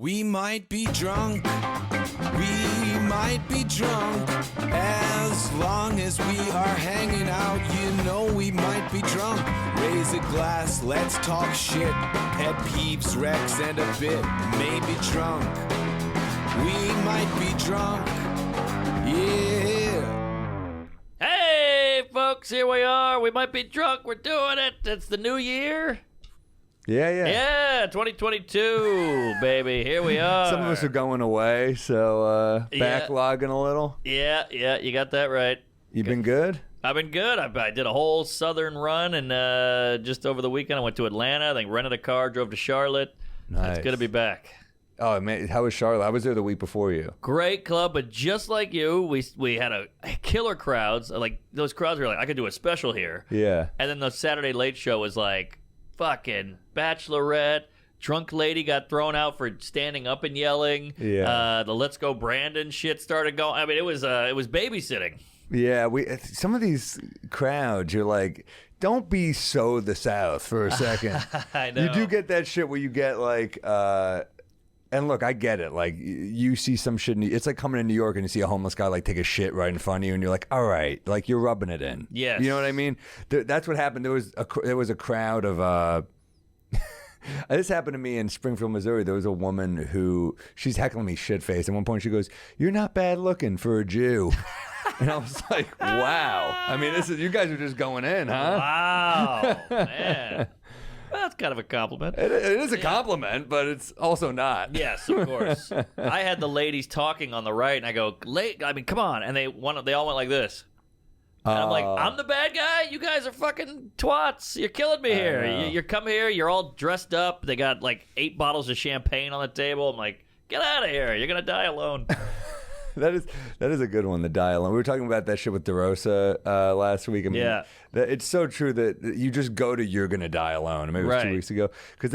We might be drunk, we might be drunk. As long as we are hanging out, you know we might be drunk. Raise a glass, let's talk shit. Pet peeves, Rex, and a bit. Maybe drunk, we might be drunk, yeah. Hey, folks, here we are. We might be drunk. We're doing it. It's the new year. Yeah, 2022, baby. Here we are. Some of us are going away, so backlogging a little. Yeah, you got that right. You been good? I've been good. I did a whole southern run, and just over the weekend I went to Atlanta. I think rented a car, drove to Charlotte. Nice. It's good to be back. Oh, man, how was Charlotte? I was there the week before you. Great club, but just like you, we had a killer crowds. Like, those crowds were like, I could do a special here. Yeah. And then the Saturday Late Show was like, fucking Bachelorette. Drunk lady got thrown out for standing up and yelling. Yeah. The Let's Go Brandon shit started going. I mean, it was babysitting. Yeah, some of these crowds, you're like, don't be so the South for a second. I know. You do get that shit where you get like, and look, I get it. Like, you see some shit, it's like coming to New York and you see a homeless guy like take a shit right in front of you, and you're like, all right, like you're rubbing it in. Yes. You know what I mean? That's what happened. There was a crowd of. This happened to me in Springfield, Missouri. There was a woman who, she's heckling me shit-faced. At one point she goes, "You're not bad looking for a Jew." And I was like, wow. I mean, you guys are just going in, huh? Wow, man. Well, that's kind of a compliment. It is a compliment, but it's also not. Yes, of course. I had the ladies talking on the right, and I go, come on. And they all went like this. And I'm like, I'm the bad guy? You guys are fucking twats. You're killing me here. You come here, you're all dressed up. They got like 8 bottles of champagne on the table. I'm like, get out of here. You're going to die alone. That is a good one, the dial. And we were talking about that shit with DeRosa last week. I mean, yeah. It's so true that you just go to "You're Gonna Die Alone." Maybe it was 2 weeks ago. Because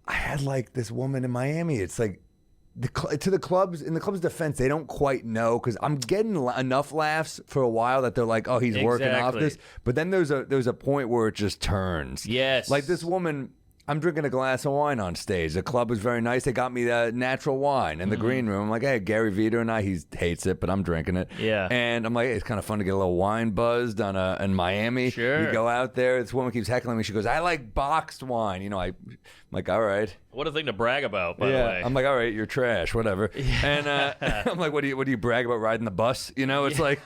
I had like this woman in Miami. It's like, in the club's defense, they don't quite know, because I'm getting enough laughs for a while that they're like, oh, he's working off this. But then there's a point where it just turns. Yes. Like this woman. I'm drinking a glass of wine on stage. The club was very nice. They got me the natural wine in the green room. I'm like, hey, Gary Vito and he hates it, but I'm drinking it. Yeah. And I'm like, hey, it's kind of fun to get a little wine buzzed in Miami. Sure. You go out there. This woman keeps heckling me. She goes, I like boxed wine. You know, I'm like, all right. What a thing to brag about, by the way. I'm like, all right, you're trash, whatever. Yeah. And I'm like, what do you brag about riding the bus? You know, it's like,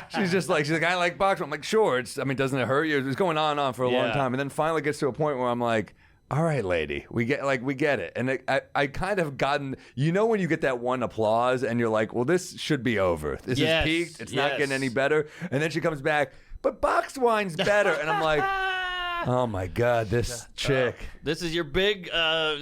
she's like, I like boxed wine. I'm like, sure. Doesn't it hurt you? It was going on for a long time. And then finally gets to a point where I'm like, all right, lady, we get it. And I kind of gotten, when you get that one applause and you're like, well, this should be over. This is peaked. It's not getting any better. And then she comes back, but boxed wine's better. And I'm like, oh my God, this chick. This is your big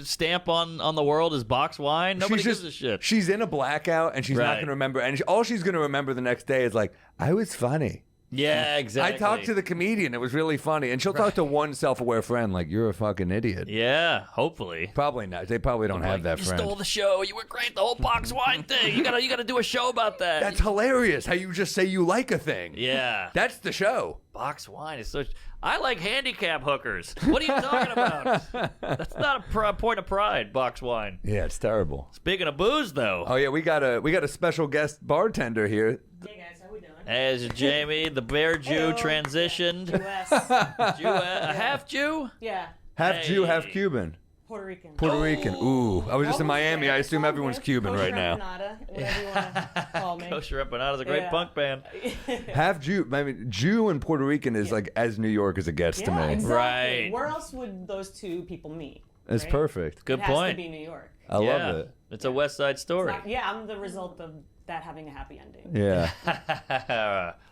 stamp on the world is box wine? Nobody gives a shit. She's in a blackout and she's not going to remember. And all she's going to remember the next day is like, I was funny. Yeah, exactly. I talked to the comedian. It was really funny. And she'll talk to one self-aware friend like, you're a fucking idiot. Yeah, hopefully. Probably not. They probably don't have that friend. You stole the show. You were great. The whole box wine thing. You gotta do a show about that. That's hilarious. How you just say you like a thing. Yeah. That's the show. Box wine is such... I like handicap hookers. What are you talking about? That's not a point of pride, box wine. Yeah, it's terrible. Speaking of booze, though. Oh, yeah, we got a special guest bartender here. Hey, guys, how we doing? As Jaime, the bear Jew, transitioned. A half Jew? Yeah. Half Jew, half Cuban. Puerto Rican. Puerto Rican. Ooh, I was just in Miami. I assume everyone's Cuban right now. Whatever you want to call me. Kosher Empanada is a great punk band. Half Jew. I mean, Jew and Puerto Rican is like as New York as it gets to me. Exactly. Right. Where else would those two people meet? It's perfect. Good it point. Has to be New York. I love it. It's a West Side Story. I'm the result of that having a happy ending. Yeah.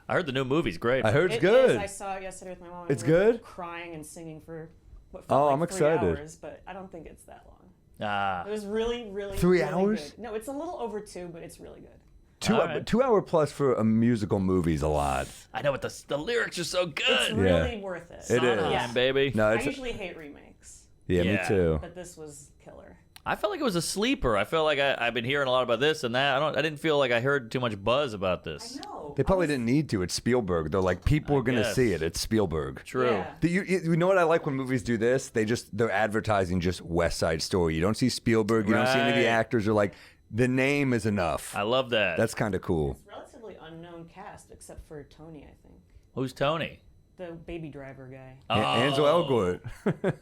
I heard the new movie's great. I heard it's It good. is. I saw it yesterday with my mom. It's we were good? Crying and singing for what Oh, felt I'm like 3 excited. hours, but I don't think it's that long. Ah. It was really, really 3 really hours? Good. No, it's a little over 2, but it's really good. 2 hour plus for a musical movie is a lot. I know, but the lyrics are so good. It's really worth it. It is. Baby. No, I it's usually hate remakes, me too. but this was killer. I felt like it was a sleeper. I felt like I've been hearing a lot about this and that. I didn't feel like I heard too much buzz about this. I know. They probably didn't need to. It's Spielberg. They're like, people are going to guess. see it. It's Spielberg. True. Yeah. You know what I like when movies do this? They're advertising just West Side Story. You don't see Spielberg. You don't see any of the Right. actors. You're like, the name is enough. I love that. That's kind of cool. It's relatively unknown cast except for Tony, I think. Who's Tony? The Baby Driver guy. Ansel Elgort.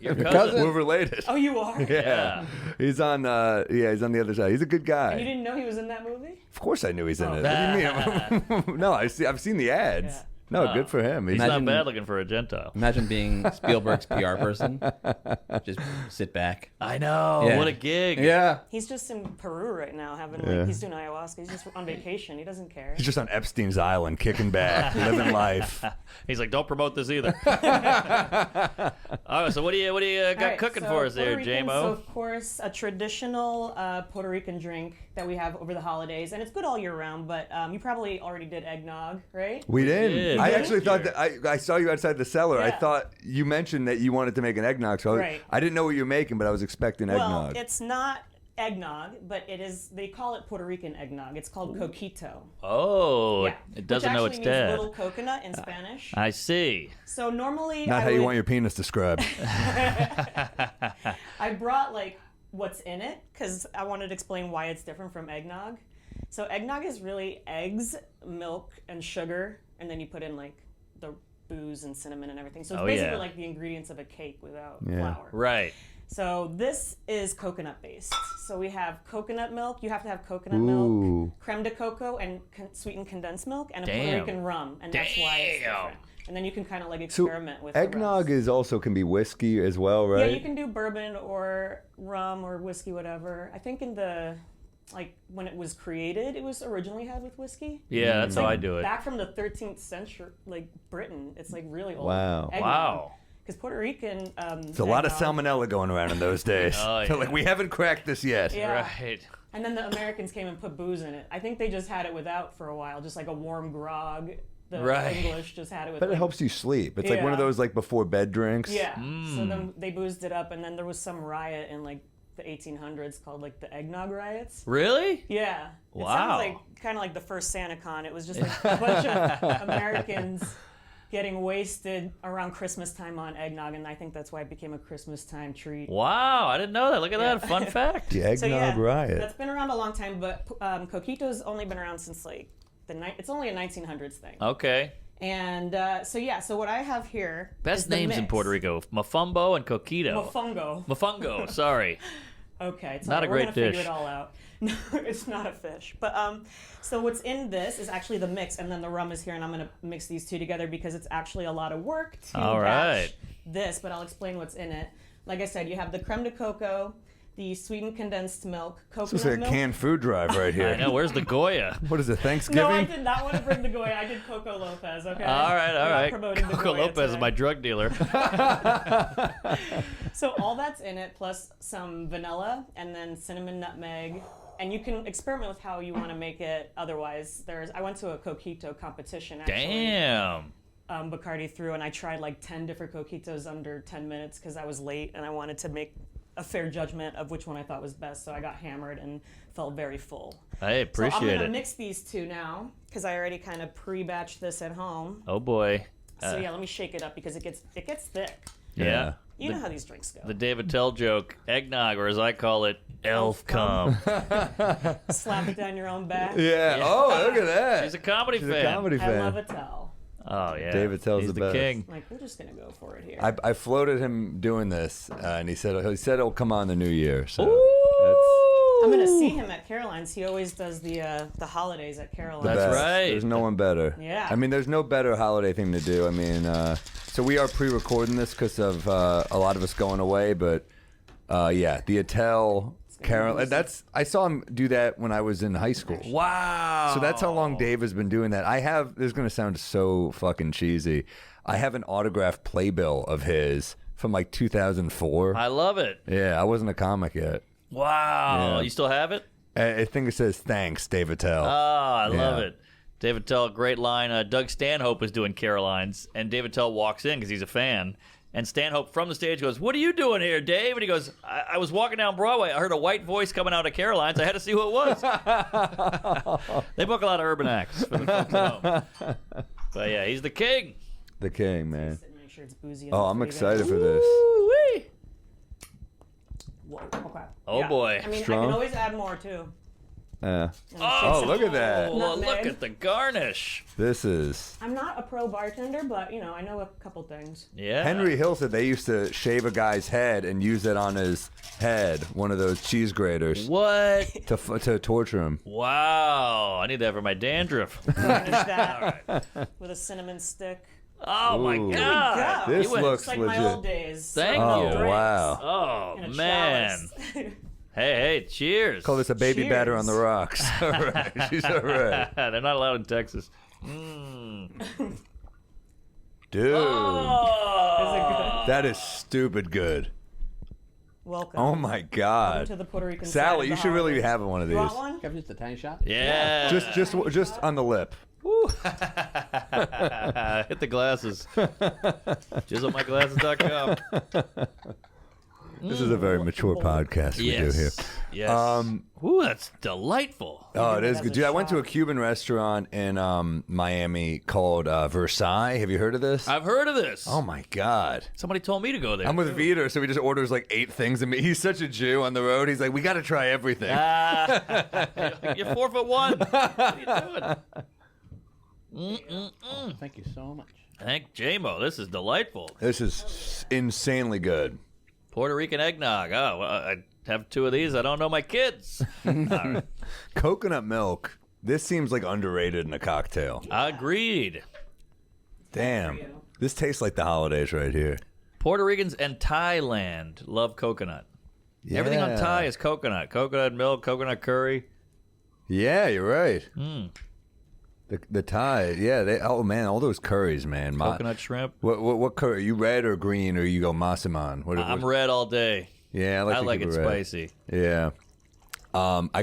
Your cousin. We're related. Oh, you are? Yeah. He's on he's on the other side. He's a good guy. And you didn't know he was in that movie? Of course I knew he's in it. What do you mean? No, I've seen the ads. Yeah. No, good for him. He's Imagine- not bad looking for a Gentile. Imagine being Spielberg's PR person. Just sit back. I know. Yeah. What a gig. Yeah. He's just in Peru right now, he's doing ayahuasca. He's just on vacation. He doesn't care. He's just on Epstein's Island, kicking back, living life. He's like, don't promote this either. All right, so what do you got All right, cooking so for us there, Puerto Rican, J-Mo? So, of course, a traditional Puerto Rican drink that we have over the holidays, and it's good all year round, but you probably already did eggnog, right? We did. did. I We actually did. thought that I saw you outside the cellar. I Yeah. thought you mentioned that you wanted to make an eggnog, so Right. I didn't know what you were making, but I was expecting Well, eggnog. it's not eggnog, but it is. They call it Puerto Rican eggnog. It's called coquito. Oh, Yeah. it doesn't know its Which actually means dad. little coconut in Spanish. I see. So normally, Not I how you would- want your penis described. I brought like what's in it because I wanted to explain why it's different from eggnog. So eggnog is really eggs, milk, and sugar, and then you put in like the booze and cinnamon and everything. So it's Oh, basically yeah. like the ingredients of a cake without Yeah. flour. Right. So this is coconut based. So we have coconut milk. You have to have coconut Ooh. milk, creme de coco, and sweetened condensed milk, and a Puerto Damn. Rican rum, and that's why it's Damn. different. And then you can kind of like So experiment with the eggnog rest. is also can be whiskey as well, right? Yeah, you can do bourbon or rum or whiskey, whatever. I think in the when it was created, it was originally had with whiskey. Yeah, that's how I do it. Back from the 13th century, like Britain, it's like really old. Wow. Wow. Because Puerto Rican. There's a lot of salmonella going around in those days. Oh, They're yeah. like, we haven't cracked this yet. Yeah. Right. And then the Americans came and put booze in it. I think they just had it without for a while, just like a warm grog. The Right. English just had it with. But it like- helps you sleep. It's like one of Yeah. those like before bed drinks. Yeah. So then they boozed it up, and then there was some riot in like the 1800s called like the eggnog riots. Really? Yeah. It Wow. sounds like kind of like the first SantaCon. It was just like a bunch of Americans getting wasted around Christmas time on eggnog, and I think that's why it became a Christmas time treat. Wow, I didn't know that. Look at that. Fun fact. The eggnog So yeah, riot. that's been around a long time, but Coquito's only been around since like it's only a 1900s thing. Okay. And so what I have here is Best the names in mix. Puerto Rico. Mafumbo and Coquito. Mofongo. Mofongo, sorry. Okay, it's Not all a right. We're great gonna figure dish. it all out. No, it's not a fish. But so what's in this is actually the mix, and then the rum is here, and I'm gonna mix these two together because it's actually a lot of work to All batch right. this. But I'll explain what's in it. Like I said, you have the creme de coco, the sweetened condensed milk, coconut This is like a milk. canned food drive right here. I know. Where's the Goya? What is it, No, Thanksgiving? I did not want to bring the Goya. I did Coco Lopez. Okay. All right, all We're not right. promoting the Coco Goya Lopez is today. my drug dealer. So all that's in it, plus some vanilla and then cinnamon, nutmeg, and you can experiment with how you want to make it. Otherwise, I went to a coquito competition actually. Damn. Bacardi threw, and I tried like 10 different coquitos under 10 minutes because I was late and I wanted to make a fair judgment of which one I thought was best. So I got hammered and felt very full. I So I'm appreciate gonna it. mix these two now because I already kind of pre-batched this at home. Oh boy. So yeah, let me shake it up because it gets thick. Yeah. You know how these drinks go. The Dave Attell joke, eggnog, or as I call it, elf cum. Slap it down your own back. Yeah. Oh, look at that. He's a comedy She's fan. a comedy I fan. love Attell. Oh yeah. Dave Attell's He's the the best. king. I'm like, we're just gonna go for it here. I floated him doing this, and he said it'll come on the new year. So I'm gonna see him at Caroline's. He always does the holidays at Caroline's. that's the That's best. right. There's no one better. Yeah. I mean, there's no better holiday thing to do. I mean, so we are pre-recording this because of a lot of us going away, but yeah, the Attell. Carol, I saw him do that when I was in high school. Wow. So that's how long Dave has been doing that. This is going to sound so fucking cheesy. I have an autographed playbill of his from like 2004. I love it. Yeah, I wasn't a comic yet. Wow. Yeah. You still have it? I think it says, thanks, Dave Attell. Oh, I love Yeah. it. David Tell, great line. Doug Stanhope was doing Caroline's, and David Tell walks in because he's a fan, And Stanhope from the stage goes, "What are you doing here, Dave?" And he goes, I was walking down Broadway. I heard a white voice coming out of Caroline's. I had to see who it was. They book a lot of urban acts for the folks at home. But yeah, he's the king. The king, man. Make sure it's boozy. Oh, I'm excited for this. Woo-wee. Whoa, okay. Oh, boy. I mean, Strong? I can always add more too. Oh, look at that. Look Nutmeg. at the garnish. This is... I'm not a pro bartender, but I know a couple things. Yeah. Henry Hill said they used to shave a guy's head and use it on his head, one of those cheese graters, What? to torture him. Wow. I need that for my dandruff. Garnish that with a cinnamon stick. Oh, my Ooh. God. Go. This You went- looks It's like legit. my old days. Thank Oh, you. wow. Oh, In a man. chalice. Hey, cheers. Call this a baby Cheers. batter on the rocks. All right. She's all right. They're not allowed in Texas. Dude. Oh. That is stupid good. Welcome. Oh, my Welcome God. to the Puerto Rican side Sally, of you the should really be holidays. having one of You these. want one? Have just a tiny shot. Yeah. Just on the lip. Hit the glasses. Jizzlemyglasses.com. This is a very mature podcast we do here. Yes. Ooh, that's delightful. Oh, it it is as good. a Dude, I went to a shot. Cuban restaurant in Miami called Versailles. Have you heard of this? I've heard of this. Oh, my God. Somebody told me to go there. I'm with Vito, so he just orders like 8 things. And he's such a Jew on the road. He's like, we got to try everything. You're 4'1". What are you doing? Thank you so much. Thank JMO. This is delightful. This is insanely good. Puerto Rican eggnog. Oh, well, I have 2 of these. I don't know my kids. All right. Coconut milk. This seems like underrated in a cocktail. Agreed. Damn. This tastes like the holidays right here. Puerto Ricans and Thailand love coconut. Everything on Yeah. Thai is coconut. Coconut milk, coconut curry. Yeah, you're right. The Thai, yeah. Oh man, all those curries, man. Coconut shrimp. What curry? Are you red or green, or you go masaman? I'm red all day. Yeah, I to like keep it red. spicy. Yeah. Can I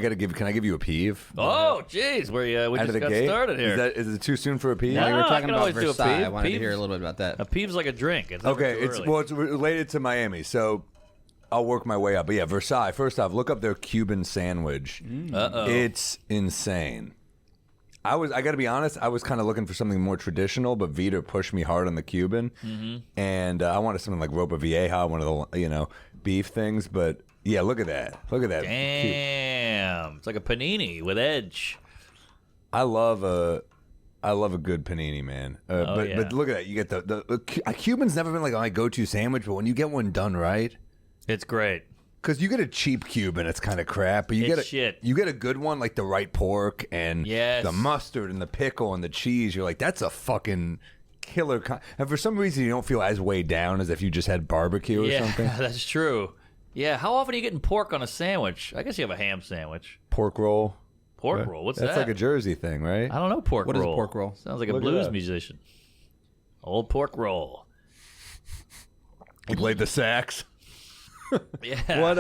give you a peeve? Oh, jeez. We Out of just the got gate? started here. Is it too soon for a peeve? No. We were I talking can about always do a Versailles. peeve. I wanted to hear a Peeves- little bit about that. A peeve's like a drink. It's never Okay, too it's early. related to Miami, so I'll work my way up. But yeah, Versailles. First off, look up their Cuban sandwich. Uh-oh. It's insane. I got to be honest. I was kind of looking for something more traditional, but Vita pushed me hard on the Cuban, and I wanted something like ropa vieja, one of the beef things. But yeah, look at that. Look at that. Damn. It's like a panini with edge. I love a good panini, man. But yeah. but look at that. You get the Cuban's never been like my go-to sandwich, but when you get one done right. It's great. Because you get a cheap Cuban, it's kind of crap. But you It's get shit. You get a good one, like the right pork and Yes. the mustard and the pickle and the cheese. You're like, that's a fucking killer. And for some reason, you don't feel as weighed down as if you just had barbecue or Yeah, something. that's true. Yeah, how often are you getting pork on a sandwich? I guess you have a ham sandwich. Pork roll. Pork roll. What's That's that? like a Jersey thing, right? I don't know pork What is roll. a pork roll? Sounds like a Look it blues up. musician. Old pork roll. He played the sax. Yeah. What?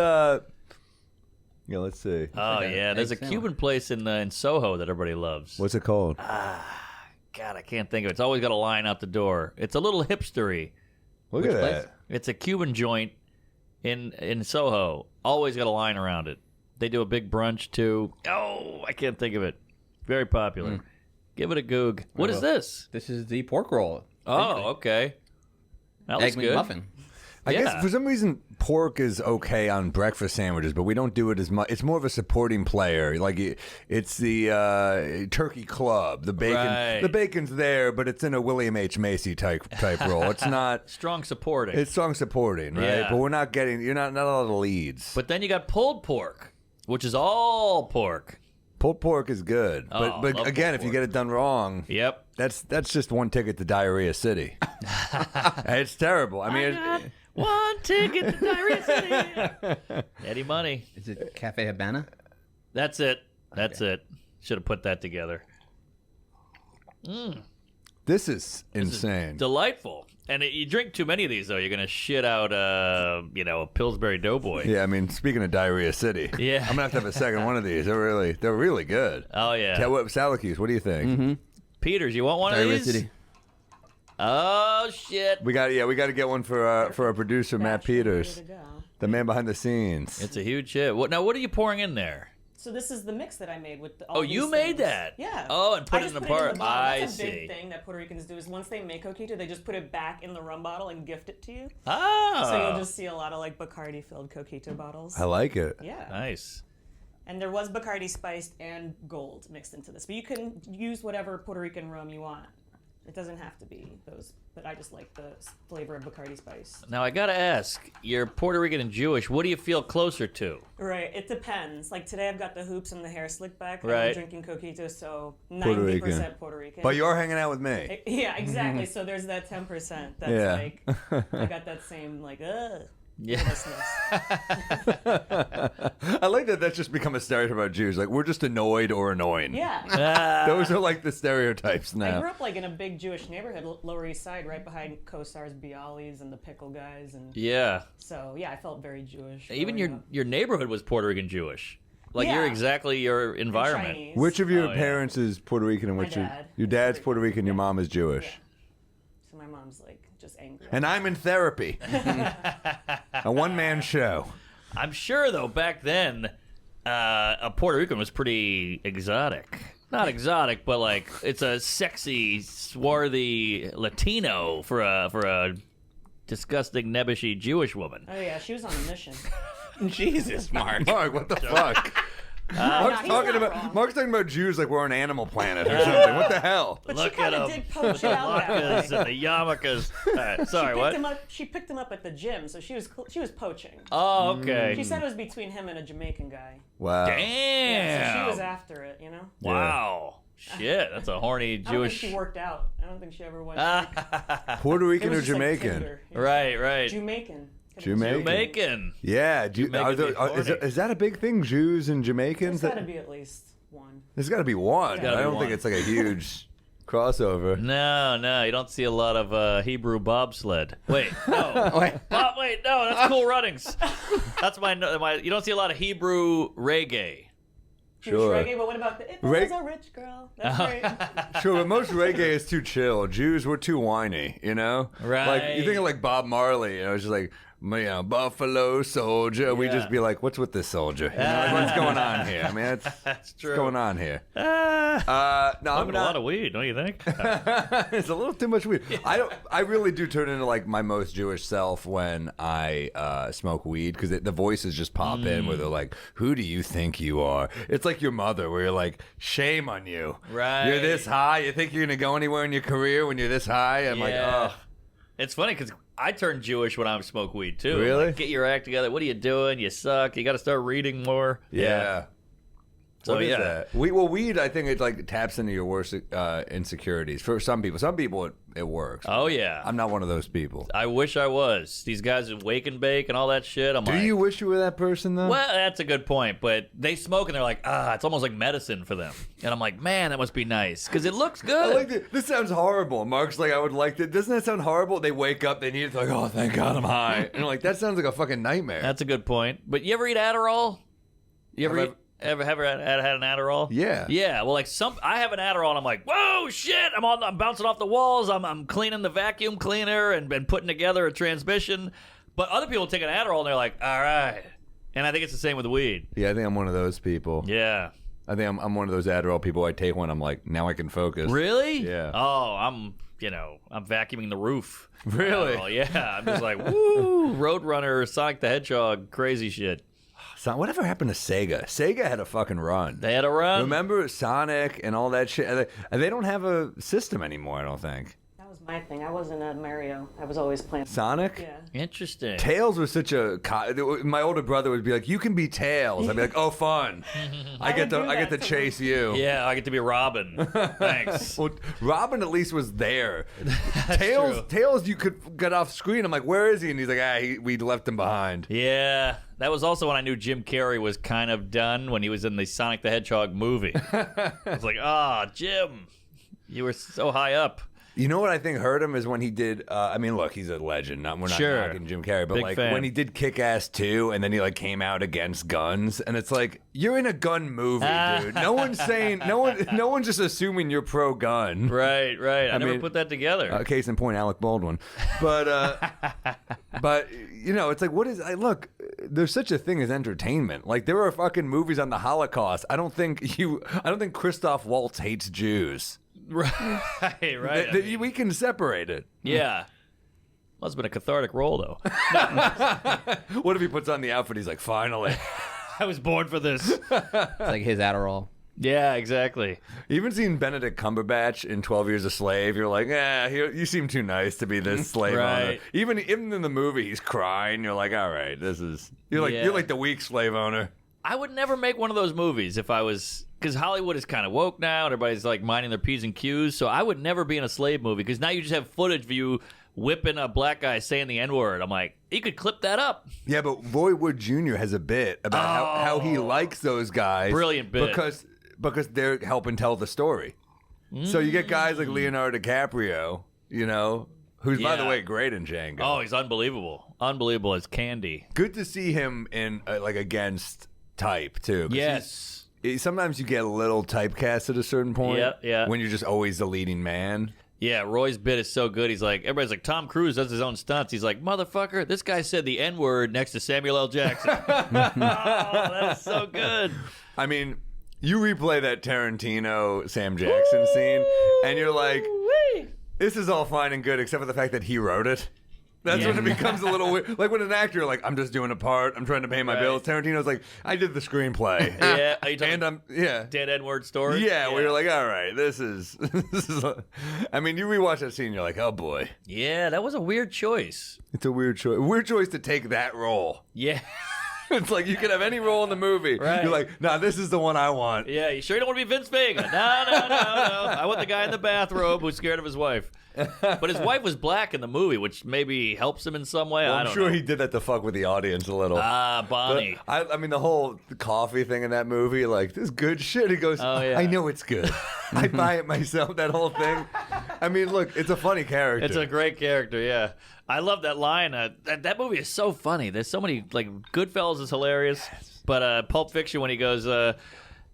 Yeah, let's see. Oh like a yeah, there's a egg sandwich. Cuban place in Soho that everybody loves. What's it called? God, I can't think of it. It's always got a line out the door. It's a little hipstery. Look Which at place? that. It's a Cuban joint in Soho. Always got a line around it. They do a big brunch too. Oh, I can't think of it. Very popular. Give it a goog. What is will. this? This is the pork roll. Oh, okay. That looks Egg good. McMuffin. I Yeah. guess for some reason pork is okay on breakfast sandwiches, but we don't do it as much. It's more of a supporting player. Like it's the turkey club. The bacon. Right. The bacon's there, but it's in a William H. Macy type role. It's not. Strong supporting. It's strong supporting, right? Yeah. But we're not getting. You're not a lot of leads. But then you got pulled pork, which is all pork. Pulled pork is good. Oh, But love again, pulled if you pork. get it done wrong, Yep. that's just one ticket to Diarrhea City. It's terrible. I mean. One ticket to Diarrhea City. Eddie Money. Is it Cafe Habana? That's it. That's it. Should have put that together. This is insane. Delightful. And you drink too many of these, though, you're going to shit out, a Pillsbury Doughboy. Yeah, I mean, speaking of Diarrhea City, Yeah. I'm gonna have a second one of these. They're really good. Oh, yeah. Salacuse, what do you think? Peters, you want one Diarrhea of these? City. Oh shit! We got to get one for our producer Matt Batch ready Peters, to go. the man behind the scenes. It's a huge hit. What are you pouring in there? So this is the mix that I made with all these you made things. that? Yeah. Oh, and put I it in just a put it part. the bottle. I That's a see. big thing that Puerto Ricans do is once they make Coquito, they just put it back in the rum bottle and gift it to you. Oh, So you'll just see a lot of like Bacardi-filled Coquito bottles. I like it. Yeah. nice. And there was Bacardi spiced and gold mixed into this. But you can use whatever Puerto Rican rum you want. It doesn't have to be those, but I just like the flavor of Bacardi spice. Now I gotta ask, you're Puerto Rican and Jewish. What do you feel closer to? Right, it depends. Like today I've got the hoops and the hair slicked back. Right. I'm drinking Coquito, so 90% Puerto Rican. Puerto Rican. But you're hanging out with me. Yeah, exactly. So there's that 10% that's Yeah. like, I got that same, like, Yeah. nervousness. I like that that's just become a stereotype about Jews. Like, we're just annoyed or annoying. Yeah. Those are like the stereotypes I now. grew up like in a big Jewish neighborhood, Lower East Side, right behind Kosar's Bialys and the pickle guys, and Yeah. so yeah, I felt very Jewish. Even growing your up. your neighborhood was Puerto Rican Jewish. Like Yeah. you're exactly your And environment. Chinese. Which of your Oh, yeah. parents is Puerto Rican and My which dad. your dad's Puerto Rican, your mom is Jewish? Yeah. So my mom's like just angry. And I'm in therapy. A one-man show. I'm sure though back then, a Puerto Rican was pretty exotic. Not exotic, but like it's a sexy, swarthy Latino for a disgusting, nebbishy Jewish woman. Oh yeah, she was on a mission. Jesus, Mark. Mark, what the fuck? Mark's Mark's talking about Jews like we're an animal planet or something. What the hell? But Look she kind at of 'em. did poach it out that way. Lakas and the yarmulkes. Sorry, what? She picked him up at the gym, so she was poaching. Oh, okay. She said it was between him and a Jamaican guy. Wow. Damn. Yeah, so she was after it, you know. Wow. Shit, that's a horny I don't Jewish. think she worked out. I don't think she ever went. Puerto It Rican was or just like Jamaican? Tinder. Right, right. Jamaican. Jamaican. Jamaican. Yeah. Jamaicans be horny. Is that a big thing, Jews and Jamaicans? There's got to be at least one. There's got to be one. gotta I be don't think one. it's like a huge crossover. No, you don't see a lot of Hebrew bobsled. Wait, no. Wait. Wait, no, that's Cool Runnings. That's my. You don't see a lot of Hebrew reggae. Jewish Sure. reggae, but what about the? If I was a rich girl, that's great. Sure, but most reggae is too chill. Jews were too whiny, you know? Right. Like, you think of like Bob Marley, it's just like, Buffalo Soldier. We Yeah. just be like, what's with this soldier? You know, like, what's going on here? I mean, That's true. what's going on here? No, I'm Smoking a lot not. of weed, don't you think? It's a little too much weed. I really do turn into like my most Jewish self when I smoke weed because the voices just pop in where they're like, "Who do you think you are?" It's like your mother, where you're like, "Shame on you! Right. You're this high. You think you're gonna go anywhere in your career when you're this high?" I'm like, Yeah. "Oh, It's funny because I turn Jewish when I smoke weed too. Really? Like, get your act together. What are you doing? You suck. You got to start reading more. yeah." So What is yeah. that? Weed, I think it like taps into your worst insecurities for some people. Some people it works. Oh yeah. I'm not one of those people. I wish I was. These guys who wake and bake and all that shit. I'm Do like, you wish you were that person though? well, that's a good point. But they smoke and they're like, it's almost like medicine for them. And I'm like, man, that must be nice because it looks I good. like it. This sounds horrible. Mark's like, I would like that. Doesn't that sound horrible? They wake up, they need it. They're like, oh, thank God I'm high. And I'm like, that sounds like a fucking nightmare. That's a good point. But you ever eat Adderall? You ever Have eat, ever had an Adderall? Yeah. Yeah. Well, like I have an Adderall and I'm like, whoa, shit! I'm bouncing off the walls. I'm cleaning the vacuum cleaner and putting together a transmission. But other people take an Adderall and they're like, all right. And I think it's the same with weed. Yeah, I think I'm one of those people. Yeah. I think I'm one of those Adderall people. I take one, I'm like, now I can focus. Really? Yeah. Oh, I'm vacuuming the roof. Really? Oh yeah. I'm just like, woo, Roadrunner, Sonic the Hedgehog, crazy shit. So whatever happened to Sega? Sega had a fucking run. They had a run. Remember Sonic and all that shit? And they don't have a system anymore, I don't think. That was my thing. I wasn't a Mario. I was always playing. Sonic? Yeah. Interesting. Tails was such a. My older brother would be like, "You can be Tails." I'd be like, "Oh, fun! I get would do to that to chase you." Yeah, I get to be Robin. Thanks. Well, Robin at least was there. true. Tails, you could get off screen. I'm like, "Where is he?" And he's like, we left him behind." Yeah, that was also when I knew Jim Carrey was kind of done when he was in the Sonic the Hedgehog movie. I was like, Jim, you were so high up. You know what I think hurt him is when he did. I mean, look, he's a legend. We're not Sure. knocking Jim Carrey, but Big like fan. when he did Kick-Ass 2, and then he like came out against guns, and it's like you're in a gun movie, dude. No one's saying no one's just assuming you're pro gun. Right. I never mean, put that together. Case in point, Alec Baldwin. But but you know, it's like what is? Look, there's such a thing as entertainment. Like there are fucking movies on the Holocaust. I don't think Christoph Waltz hates Jews. Right. We can separate it. Yeah. Must have been a cathartic role, though. What if he puts on the outfit? He's like, finally. I was born for this. It's like his Adderall. Yeah, exactly. Even seeing Benedict Cumberbatch in 12 Years a Slave, you're like, you seem too nice to be this slave owner. Right. Even in the movie, he's crying. You're like, all right, you're like the weak slave owner. I would never make one of those movies if I was, because Hollywood is kind of woke now. And everybody's like minding their P's and Q's. So I would never be in a slave movie because now you just have footage of you whipping a black guy saying the N-word. I'm like, you could clip that up. Yeah, but Roy Wood Jr. has a bit about how he likes those guys. Brilliant bit. Because they're helping tell the story. So you get guys like Leonardo DiCaprio, you know, who's, by the way, great in Django. Oh, he's unbelievable. Unbelievable as candy. Good to see him in, like, against type, too. Yes. Sometimes you get a little typecast at a certain point. Yeah. When you're just always the leading man. Yeah, Roy's bit is so good. He's like, everybody's like, Tom Cruise does his own stunts. He's like, motherfucker, this guy said the N-word next to Samuel L. Jackson. Oh, that's so good. I mean, you replay that Tarantino Sam Jackson scene, and you're like, this is all fine and good, except for the fact that he wrote it. That's when it becomes a little weird. Like when an actor, you're like, I'm just doing a part. I'm trying to pay my bills. Tarantino's like, I did the screenplay. Yeah, are you talking and I'm dead N-word story? Yeah, where you're like, all right, this is. I mean, you rewatch that scene, you're like, oh boy. Yeah, that was a weird choice. It's a weird choice. Weird choice to take that role. Yeah. It's like you could have any role in the movie. Right. You're like, nah, this is the one I want. Yeah, you sure you don't want to be Vince Vega? No. I want the guy in the bathrobe who's scared of his wife. But his wife was black in the movie, which maybe helps him in some way. Well, I I'm don't sure know. he did that to fuck with the audience a little. Bonnie. But I mean, the whole coffee thing in that movie, like, this is good shit. He goes, Oh, yeah. I know it's good. I buy it myself, that whole thing. I mean, look, it's a funny character. It's a great character, yeah. I love that line. That movie is so funny. There's so many, like, Goodfellas is hilarious. But Pulp Fiction, when he goes,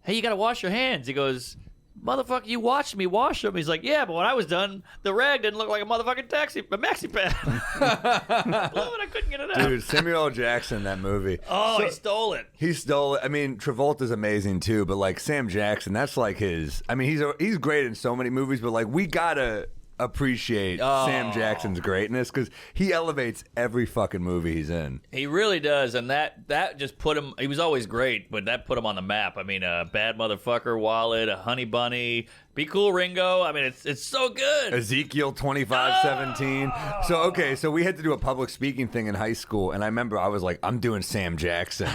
hey, you got to wash your hands. He goes, motherfucker, you watched me wash them. He's like, yeah, but when I was done, the rag didn't look like a motherfucking maxi pad. I couldn't get it out. Dude, Samuel L. Jackson, that movie. Oh, he stole it. He stole it. I mean, Travolta's amazing too, but like Sam Jackson, that's like his. I mean, he's great in so many movies, but like we gotta appreciate Sam Jackson's greatness because he elevates every fucking movie he's in. He really does, and that just put him. He was always great, but that put him on the map. I mean, Bad Motherfucker, Wallet, a Honey Bunny, Be Cool, Ringo. I mean, it's so good. Ezekiel 25:17. So we had to do a public speaking thing in high school, and I remember I was like, I'm doing Sam Jackson,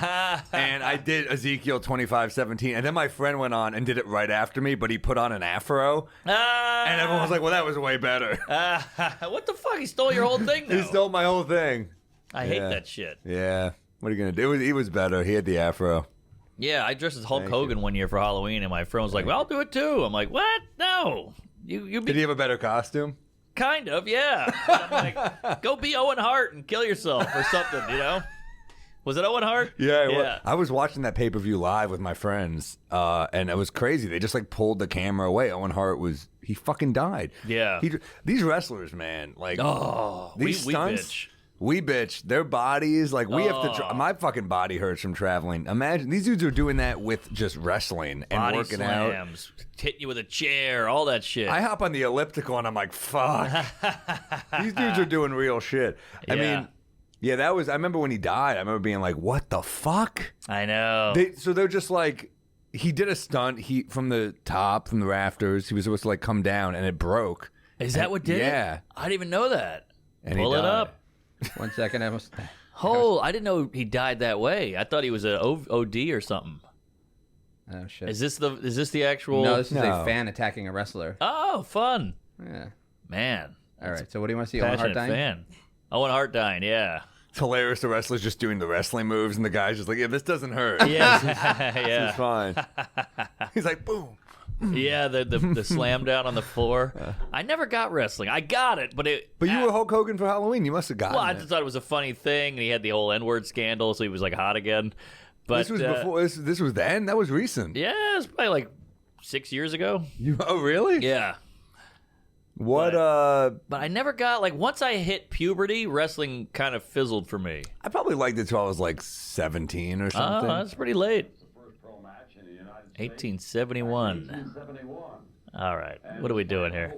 and I did Ezekiel 25:17, and then my friend went on and did it right after me, but he put on an afro, and everyone was like, well, that was way better. What the fuck? He stole your whole thing, though. He stole my whole thing. I hate that shit. Yeah. What are you gonna do? He was better. He had the afro. Yeah, I dressed as Hulk Thank Hogan one year for Halloween, and my friend was like, well, I'll do it too. I'm like, what? No. You be Did he have a better costume? kind of, yeah. I'm like, go be Owen Hart and kill yourself or something, you know? Was it Owen Hart? Yeah. I was watching that pay-per-view live with my friends, and it was crazy. They just like pulled the camera away. Owen Hart he fucking died. Yeah. These wrestlers, man, like these we stunts. bitch. We bitch. Their bodies, like we have to. My fucking body hurts from traveling. Imagine these dudes are doing that with just wrestling and Body working out. slams, hitting you with a chair, all that shit. I hop on the elliptical and I'm like, fuck. These dudes are doing real shit. I Yeah. mean, yeah, that was. I remember when he died. I remember being like, what the fuck? I know. So they're just like, he did a stunt. From the top, from the rafters. He was supposed to like come down, and it broke. Is that what did it? Yeah. I didn't even know that. And Pull he it died. up. 1 second, I must. Oh, I didn't know he died that way. I thought he was a OD or something. Oh shit. Is this the actual? No, this is No. a fan attacking a wrestler. Oh, fun, Yeah. man. All right. So what do you want to see? Owen Hart Passionate dying? fan. Owen Hart dying. Yeah. It's hilarious. The wrestlers just doing the wrestling moves, and the guy's just like, yeah, this doesn't hurt. Yeah. It's yeah. fine. He's like, boom, Yeah, the slam down on the floor. I never got wrestling. I got it, but you were Hulk Hogan for Halloween. You must have gotten Well, I it. just thought it was a funny thing, and he had the whole N-word scandal, so he was like hot again. But This was before. This was then. That was recent. Yeah, it was probably like 6 years ago. Oh, really? Yeah. What? But I never got like once I hit puberty, wrestling kind of fizzled for me. I probably liked it till I was like 17 or something. Oh, that's pretty late. 1871. All right, what are we doing here?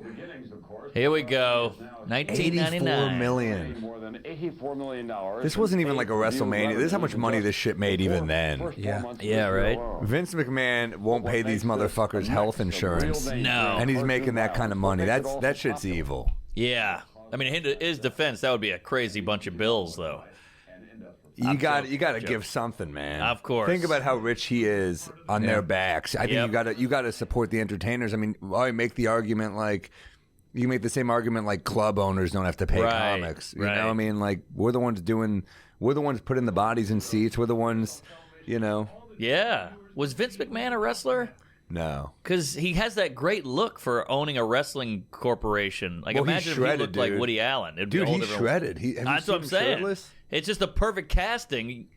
Here we go. 1999. $84 million. More than $84 million. This wasn't even like a WrestleMania. This is how much money this shit made even then. Yeah, right. Vince McMahon won't pay these motherfuckers health insurance. No. And he's making that kind of money. That shit's evil. Yeah. I mean, in his defense, that would be a crazy bunch of bills, though. You got to give something, man. Of course. Think about how rich he is on their backs. I think you got to support the entertainers. I mean, I make the argument like you make the same argument like club owners don't have to pay comics. You know, I mean, like we're the ones putting the bodies in seats. We're the ones, you know. Yeah. Was Vince McMahon a wrestler? No, because he has that great look for owning a wrestling corporation. Like, imagine if he looked like Woody Allen. It'd be a whole he's different... shredded. That's what I'm saying. Shirtless? It's just a perfect casting.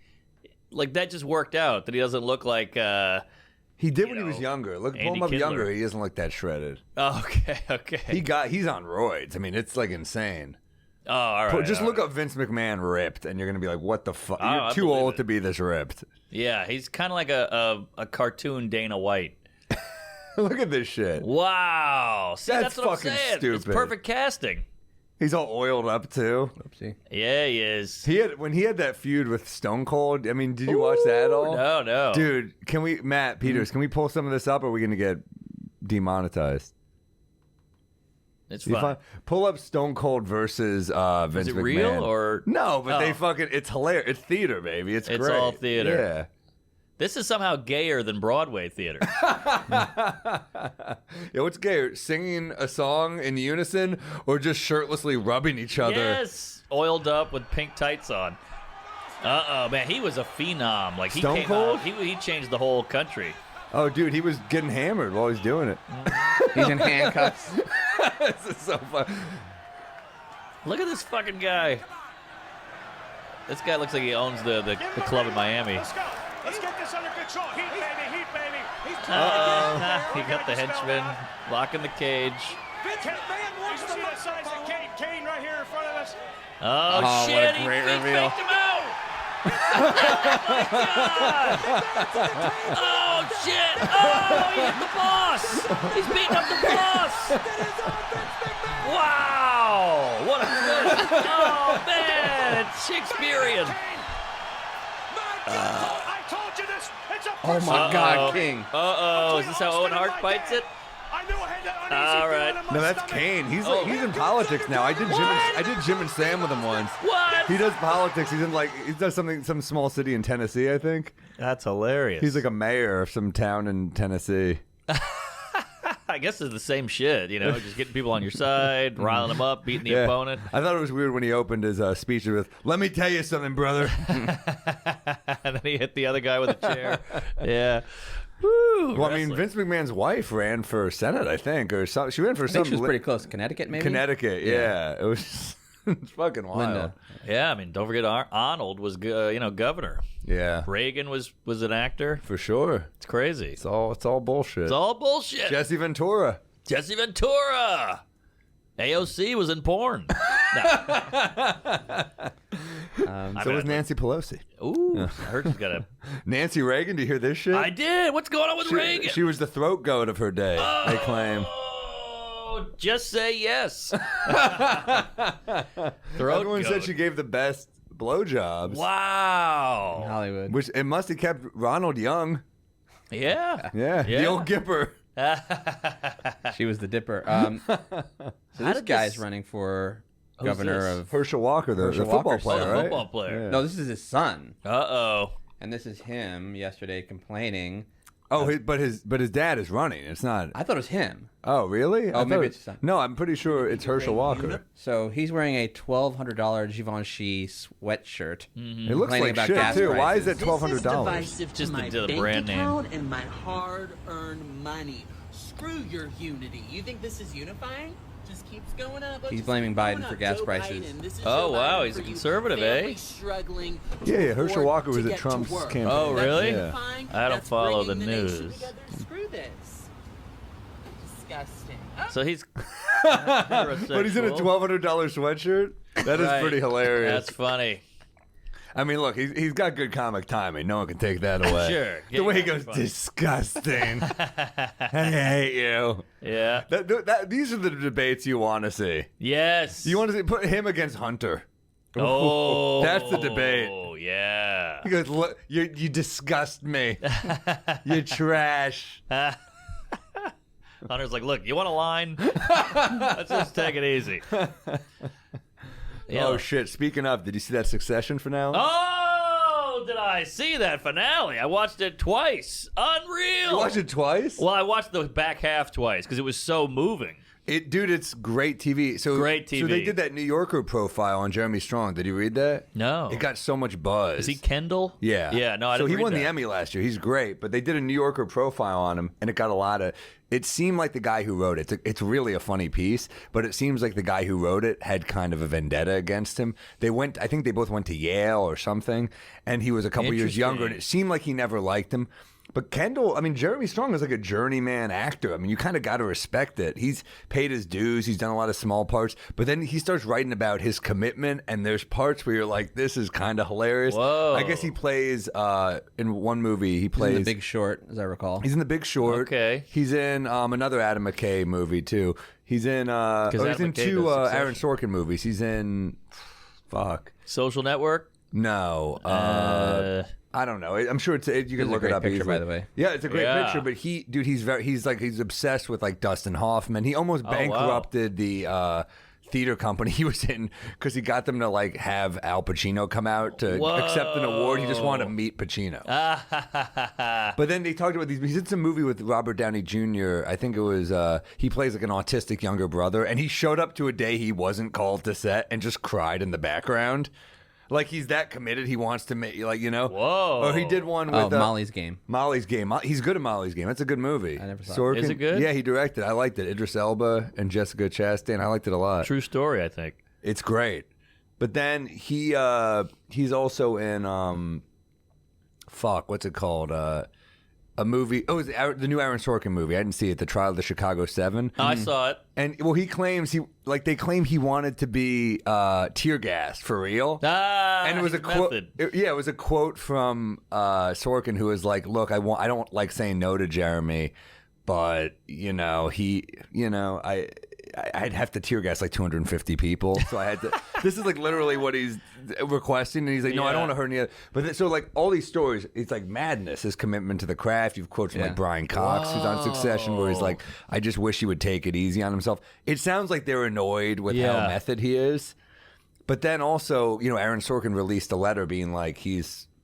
Like, that just worked out. That he doesn't look like. He did when he was younger. Look, pull him up younger. He doesn't look that shredded. Oh, okay. He's on roids. I mean, it's like insane. Oh, all right. Just look up Vince McMahon ripped, and you're gonna be like, "What the fuck? Oh, You're too old to be this ripped." Yeah, he's kind of like a cartoon Dana White. Look at this shit. Wow. See, that's what I'm fucking saying. stupid. It's perfect casting. He's all oiled up too. Oopsie. Yeah, he is. When he had that feud with Stone Cold. I mean, did you watch that at all? No. Dude, Matt Peters, can we pull some of this up, or are we gonna get demonetized? It's fun. Pull up Stone Cold versus Vince McMahon. Is it real or no? But they fucking. It's hilarious. It's theater, baby. It's great. all theater. Yeah. This is somehow gayer than Broadway theater. Yeah, what's gayer? Singing a song in unison or just shirtlessly rubbing each other? Yes, oiled up with pink tights on. Man, he was a phenom. Like he Stone came Cold? out, he changed the whole country. Oh, dude, he was getting hammered while he's doing it. He's in handcuffs. This is so fun. Look at this fucking guy. This guy looks like he owns the club in Miami. Let's go. Let's get this under control. Heat, baby. Heat, baby. He got the henchman locking the cage. Vince McMahon wants to see the size of Kane. Kane right here in front of us. Oh, shit. what a great he reveal. faked him out. Oh, my God. Oh, shit. Oh, he hit the boss. He's beating up the boss. Wow. What a good. Oh, man. It's Shakespearean. I told you this. It's a Oh my God, King. Is this how Owen Hart fights it? I knew I had that uneasy All right. feeling in my No, that's stomach. Kane. He's in politics now. I did Jim and Sam with him once. What? He does politics. He does some small city in Tennessee, I think. That's hilarious. He's like a mayor of some town in Tennessee. I guess it's the same shit, you know, just getting people on your side, riling them up, beating the opponent. I thought it was weird when he opened his speech with, "Let me tell you something, brother." And then he hit the other guy with a chair. Yeah. Woo, Well, I mean, wrestling. Vince McMahon's wife ran for Senate, I think, or something. She ran for I think some she was pretty close. Connecticut, maybe? Connecticut. Yeah, it was it's fucking wild. Linda. Yeah, I mean, don't forget Arnold was, governor. Yeah, Reagan was an actor. for sure. It's crazy. It's all bullshit. It's all bullshit. Jesse Ventura. Jesse Ventura. AOC was in porn. So was Nancy Pelosi. Ooh, I heard she's got a... Nancy Reagan. Do you hear this shit? I did. What's going on with Reagan? She was the throat goat of her day. They claim. Oh, just say yes. Throat Everyone said goat. she gave the best blowjobs. Wow. Hollywood. Which it must have kept Ronald young. Yeah. Yeah, the old Gipper. She was the dipper. So this did guy's this- running for Who's governor this? of... Herschel Walker, the Herschel football Walker's player, Oh, the right? football player. Yeah. No, this is his son. Uh-oh. And this is him yesterday complaining. Oh, but his dad is running. It's not. I thought it was him. Oh, really? I maybe thought it's his son. No, I'm pretty sure it's Herschel Walker. So he's wearing a $1,200 Givenchy sweatshirt. It looks Complaining like about shit gas too. Why is prices. it $1,200? Just my the bank brand name. account and my hard-earned money. Screw your unity. You think this is unifying? Just keeps going up. He's just blaming keeps going Biden up. for gas Joe prices. Biden, this is Oh, Joe wow, Biden he's a for you. conservative, Family eh? struggling Yeah, to Herschel afford Walker was to at get to Trump's work. campaign. Oh, really? That's Yeah. unifying. I don't That's follow the bringing nation news. together. Screw this. Disgusting. So he's But he's in a $1,200 sweatshirt. That is Right. pretty hilarious. That's funny. I mean, look, he's got good comic timing. No one can take that away. Sure. The way he Yeah, goes, funny. disgusting. I hate you. Yeah. These are the debates you want to see. Yes. You want to put him against Hunter. Oh, That's the debate. Oh, yeah. He goes, look, you disgust me. You're trash. Hunter's like, look, you want a line? Let's just take it easy. Yeah. Oh, shit. Speaking of, did you see that Succession finale? Oh, did I see that finale? I watched it twice. Unreal. You watched it twice? Well, I watched the back half twice because it was so moving. Dude, it's great TV. So Great TV. So they did that New Yorker profile on Jeremy Strong. Did you read that? No. It got so much buzz. Is he Kendall? Yeah. Yeah, no, I So didn't he read won the that. Emmy last year. He's great. But they did a New Yorker profile on him, and it got a lot of... It seemed like the guy who wrote it, it's really a funny piece, but it seems like the guy who wrote it had kind of a vendetta against him. I think they both went to Yale or something, and he was a couple years younger, and it seemed like he never liked him. But Kendall, I mean, Jeremy Strong is like a journeyman actor. I mean, you kind of got to respect it. He's paid his dues. He's done a lot of small parts. But then he starts writing about his commitment, and there's parts where you're like, this is kind of hilarious. Whoa. I guess he plays, in one movie, he He's plays... in The Big Short, as I recall. He's in The Big Short. Okay. He's in another Adam McKay movie, too. He's in, he's Adam in McKay two does Aaron Succession. Sorkin movies. He's in... Fuck. Social Network? No. I don't know. I'm sure you can a look great it up picture, easily. by the way. Yeah, it's a great Yeah. picture. But he's obsessed with like Dustin Hoffman. He almost wow. bankrupted the theater company he was in because he got them to like have Al Pacino come out to accept an award. He just wanted to meet Pacino. But then they talked about these. He did some movie with Robert Downey Jr. I think it was. He plays like an autistic younger brother, and he showed up to a day he wasn't called to set and just cried in the background. Like he's that committed, he wants to make Whoa. Or he did one with Molly's Game. Molly's Game. He's good at Molly's Game. That's a good movie. I never saw it. Sorkin, Is it good? Yeah, he directed. I liked it. Idris Elba and Jessica Chastain. I liked it a lot. True story, I think. It's great. But then he's also in what's it called? A movie. Oh, it's the new Aaron Sorkin movie. I didn't see it. The Trial of the Chicago 7. I saw it. And well, he claims they claim he wanted to be tear gassed for real. And it was a quote. It was a quote from Sorkin, who was like, "Look, I don't like saying no to Jeremy, but I'd have to tear gas like 250 people, so I had to." This is like literally what he's requesting, and he's like, "No, I don't want to hurt any other." But so like all these stories, it's like madness. His commitment to the craft. You've quotes from like Brian Cox, who's on Succession, where he's like, "I just wish he would take it easy on himself." It sounds like they're annoyed with how method he is. But then also, Aaron Sorkin released a letter being like,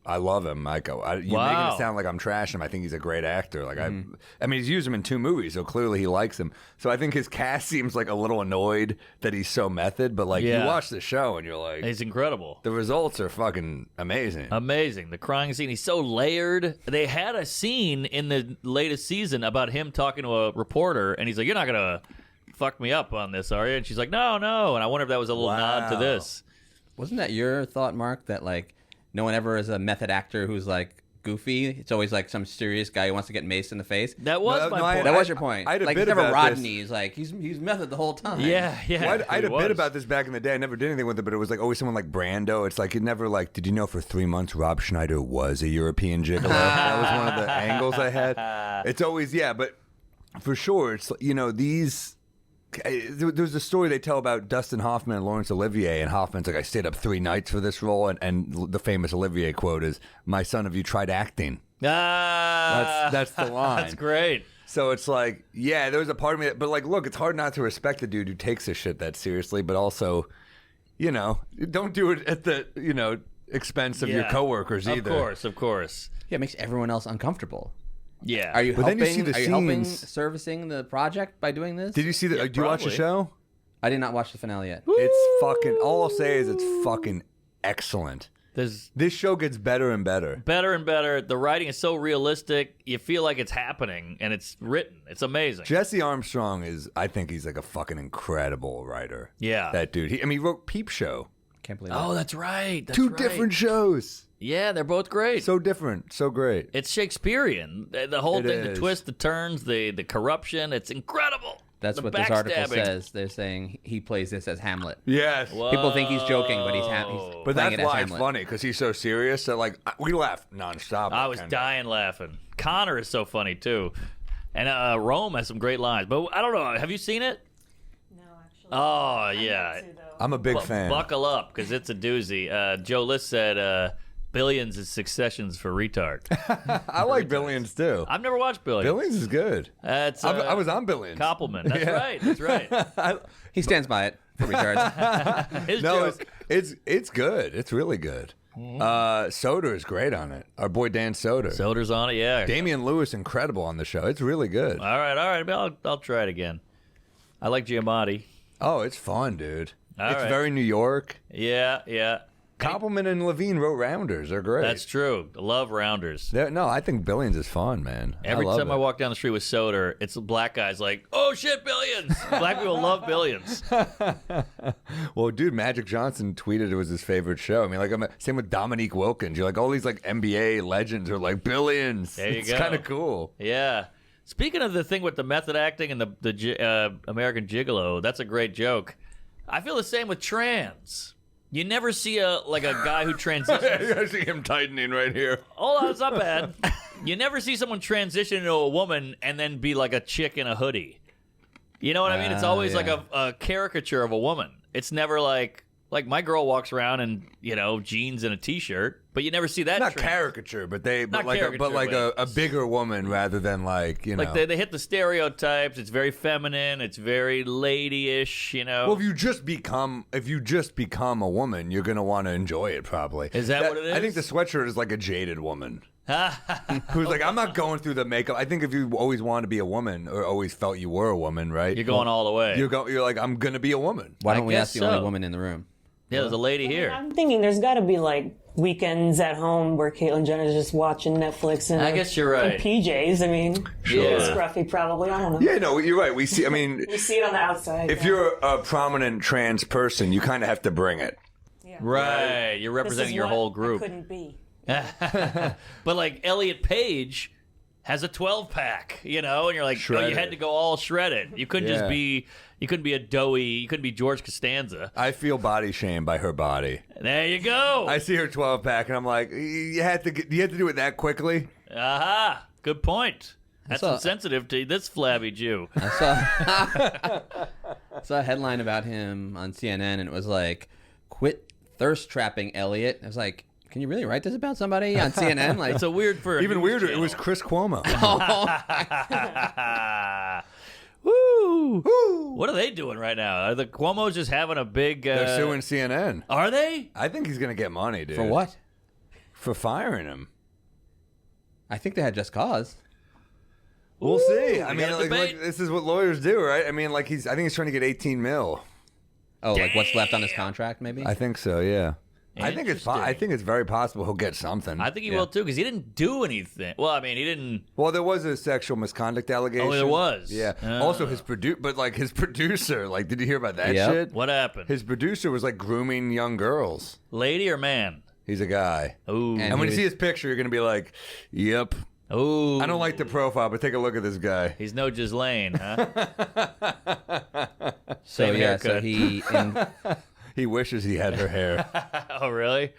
I love him. You're making it sound like I'm trashing him. I think he's a great actor. Like I mean, he's used him in 2 movies, so clearly he likes him. So I think his cast seems like a little annoyed that he's so method. But like you watch the show and you're like, he's incredible. The results are fucking amazing. Amazing. The crying scene. He's so layered. They had a scene in the latest season about him talking to a reporter, and he's like, "You're not gonna fuck me up on this, are you?" And she's like, "No, no." And I wonder if that was a little nod to this. Wasn't that your thought, Mark? That like no one ever is a method actor who's like goofy. It's always like some serious guy who wants to get maced in the face. That was my point. That was your point. I had a like bit never about Rodney. this. He's like he's method the whole time. Yeah. Well, I had a He was. bit about this back in the day. I never did anything with it, but it was like always someone like Brando. It's like it never like, did you know for 3 months Rob Schneider was a European gigolo? That was one of the angles I had. It's always, but for sure, it's these. There's a story they tell about Dustin Hoffman and Laurence Olivier, and Hoffman's like, I stayed up 3 nights for this role, and the famous Olivier quote is, "My son, have you tried acting?" That's the line. That's great. So it's like, there was a part of me but like, look, it's hard not to respect the dude who takes his shit that seriously, but also, don't do it at the, expense of your coworkers either. Of course. Yeah, it makes everyone else uncomfortable. Yeah. Are you But then helping? you see the are you helping scenes- servicing the project by doing this? Did you see the? Do you watch the probably. show? I did not watch the finale yet. It's fucking. All I'll say is it's fucking excellent. There's This show gets better and better. better and better. The writing is so realistic. You feel like it's happening, and it's written. It's amazing. Jesse Armstrong I think he's like a fucking incredible writer. Yeah. That dude. He wrote Peep Show. Can't believe Oh, it. that's right. That's Two right. different shows. Yeah, they're both great. So different. So great. It's Shakespearean. The whole It thing, the is. twist, the turns, the corruption. It's incredible. That's The what this article backstabbing. says. They're saying he plays this as Hamlet. Yes. People think he's joking, but he's Whoa. But playing that's it as why it's Hamlet. funny, because he's so serious that, like, we laugh nonstop. I was dying laughing. Connor is so funny, too. And Rome has some great lines. But I don't know. Have you seen it? No, actually. Oh, yeah. I need to, though. I'm a big fan. Buckle up, because it's a doozy. Joe List said Billions is Successions for retard. I like Billions, too. I've never watched Billions. Billions is good. That's I was on Billions. compliment. That's Yeah. right. That's right. He stands by it for retards. His No, joke. it's good. It's really good. Soder is great on it. Our boy Dan Soder. Soder's on it, yeah. Damian Lewis, incredible on the show. It's really good. All right. I'll try it again. I like Giamatti. Oh, it's fun, dude. All It's right. very New York. Yeah. Compliment and Levine wrote Rounders. They're great. That's true. I love Rounders. No, I think Billions is fun, man. Every love time it. I walk down the street with Soder, it's black guys like, oh shit, Billions. Black people love Billions. Well, dude, Magic Johnson tweeted it was his favorite show. I mean, like, same with Dominique Wilkins. You're like, all these like NBA legends are like Billions. There you it's go. kind of cool. Yeah. Speaking of the thing with the method acting and the American Gigolo, that's a great joke. I feel the same with trans. You never see a guy who transitions. I see him tightening right here. Hold on, it's not bad. You never see someone transition into a woman and then be like a chick in a hoodie. You know what I mean? It's always like a caricature of a woman. It's never like my girl walks around in, jeans and a t-shirt, but you never see that. Not caricature, but a bigger woman rather than like. Like they hit the stereotypes. It's very feminine. It's very lady-ish. Well, if you just become a woman, you're gonna want to enjoy it. Probably. Is that what it is? I think the sweatshirt is like a jaded woman. Who's like, I'm not going through the makeup. I think if you always wanted to be a woman or always felt you were a woman, right? You're going all the way. You're like, I'm gonna be a woman. Why don't we guess ask the so. only woman in the room? Yeah, there's a lady here. I'm thinking there's got to be like weekends at home where Caitlyn Jenner's just watching Netflix and I guess you're right. and PJs. I mean, Sure. scruffy probably. I don't know. Yeah, no, you're right. We see. I mean, You see it on the outside. if yeah. you're a prominent trans person, you kind of have to bring it. Yeah. Right. You're This is representing your what whole I group. couldn't be. But like Elliot Page has a 12-pack, and you're like, oh, you Shredded. had to go all shredded. You couldn't just Yeah. be, you couldn't be a doughy, you couldn't be George Costanza. I feel body shamed by her body. There you go. I see her 12 pack, and I'm like, you had to do it that quickly. Aha. Good point. That's saw- insensitive to this flabby Jew. I saw a headline about him on CNN, and it was like, "Quit thirst trapping, Elliot." I was like, "Can you really write this about somebody on CNN?" Like, It's a weird for a Even news weirder, it channel. was Chris Cuomo. Woo! What are they doing right now? Are the Cuomo's just having a big? They're suing CNN. Are they? I think he's gonna get money, dude. for what? For firing him. I think they had just cause. We'll see. I we mean, got a debate. like, this is what lawyers do, right? I mean, like I think he's trying to get 18 mil. Oh, like what's left on his contract, maybe? I think so. Yeah. I think it's. Interesting. I think it's very possible he'll get something. I think he Yeah. will too, because he didn't do anything. Well, I mean, he didn't. Well, there was a sexual misconduct allegation. Oh, there was? Yeah. Oh. Also, his producer, like, did you hear about that Yep. shit? What happened? His producer was like grooming young girls. Lady or man? He's a guy. Ooh. And when you see his picture, you're gonna be like, "Yep." Ooh. I don't like the profile, but take a look at this guy. He's no Ghislaine, huh? so Same yeah, so haircut. he. He wishes he had her hair. Oh, really?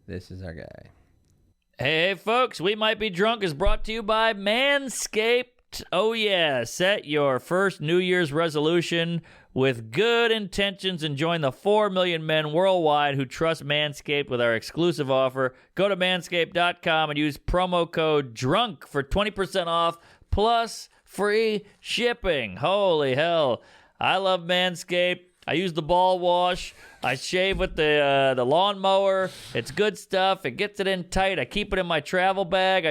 This is our guy. Hey, folks, We Might Be Drunk is brought to you by Manscaped. Oh, yeah. Set your first New Year's resolution with good intentions and join the 4 million men worldwide who trust Manscaped with our exclusive offer. Go to manscaped.com and use promo code DRUNK for 20% off plus free shipping. Holy hell. I love Manscaped. I use the ball wash. I shave with the lawnmower. It's good stuff. It gets it in tight. I keep it in my travel bag.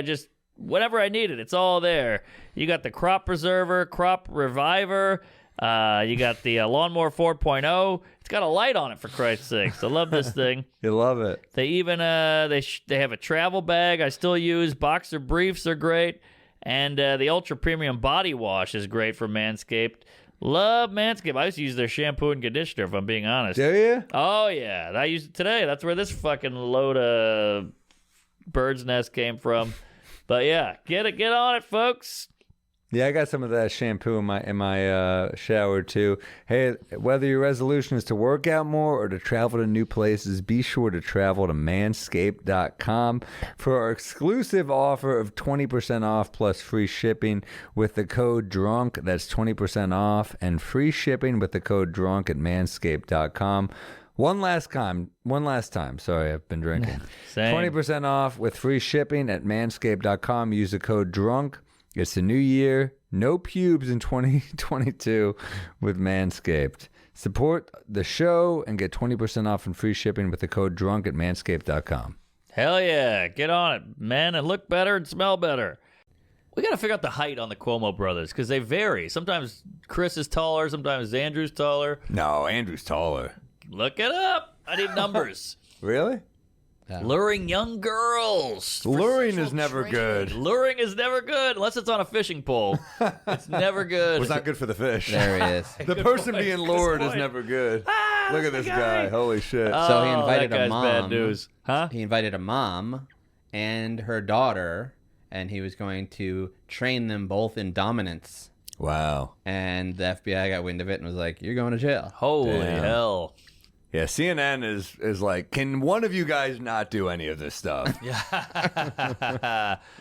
Whenever I need it, it's all there. You got the crop preserver, crop reviver. You got the Lawnmower 4.0. It's got a light on it, for Christ's sakes. I love this thing. You love it. They even they have a travel bag I still use. Boxer briefs are great. And the Ultra Premium Body Wash is great for Manscaped. Love Manscaped. I used to use their shampoo and conditioner, if I'm being honest. Do you? Oh, yeah. I used it today. That's where this fucking load of bird's nest came from. But, yeah, get on it, folks. Yeah, I got some of that shampoo in my shower too. Hey, whether your resolution is to work out more or to travel to new places, be sure to travel to manscaped.com for our exclusive offer of 20% off plus free shipping with the code DRUNK. That's 20% off and free shipping with the code DRUNK at manscaped.com. One last time. Sorry, I've been drinking. 20% off with free shipping at manscaped.com. Use the code DRUNK. It's the new year. No pubes in 2022 with Manscaped. Support the show and get 20% off and free shipping with the code DRUNK at manscaped.com. Hell yeah. Get on it, man, and look better and smell better. We got to figure out the height on the Cuomo brothers because they vary. Sometimes Chris is taller. Sometimes Andrew's taller. No, Andrew's taller. Look it up. I need numbers. Really? Luring young girls. Luring is never good. Luring is never good unless it's on a fishing pole. It's never good. It's not good for the fish. There he is. The person being lured is never good. Look at this guy. Holy shit. So he invited that guy's a mom. bad news. Huh? He invited a mom and her daughter, and he was going to train them both in dominance. Wow. And the FBI got wind of it and was like, "You're going to jail." Holy Damn. hell. Yeah, CNN is like, can one of you guys not do any of this stuff?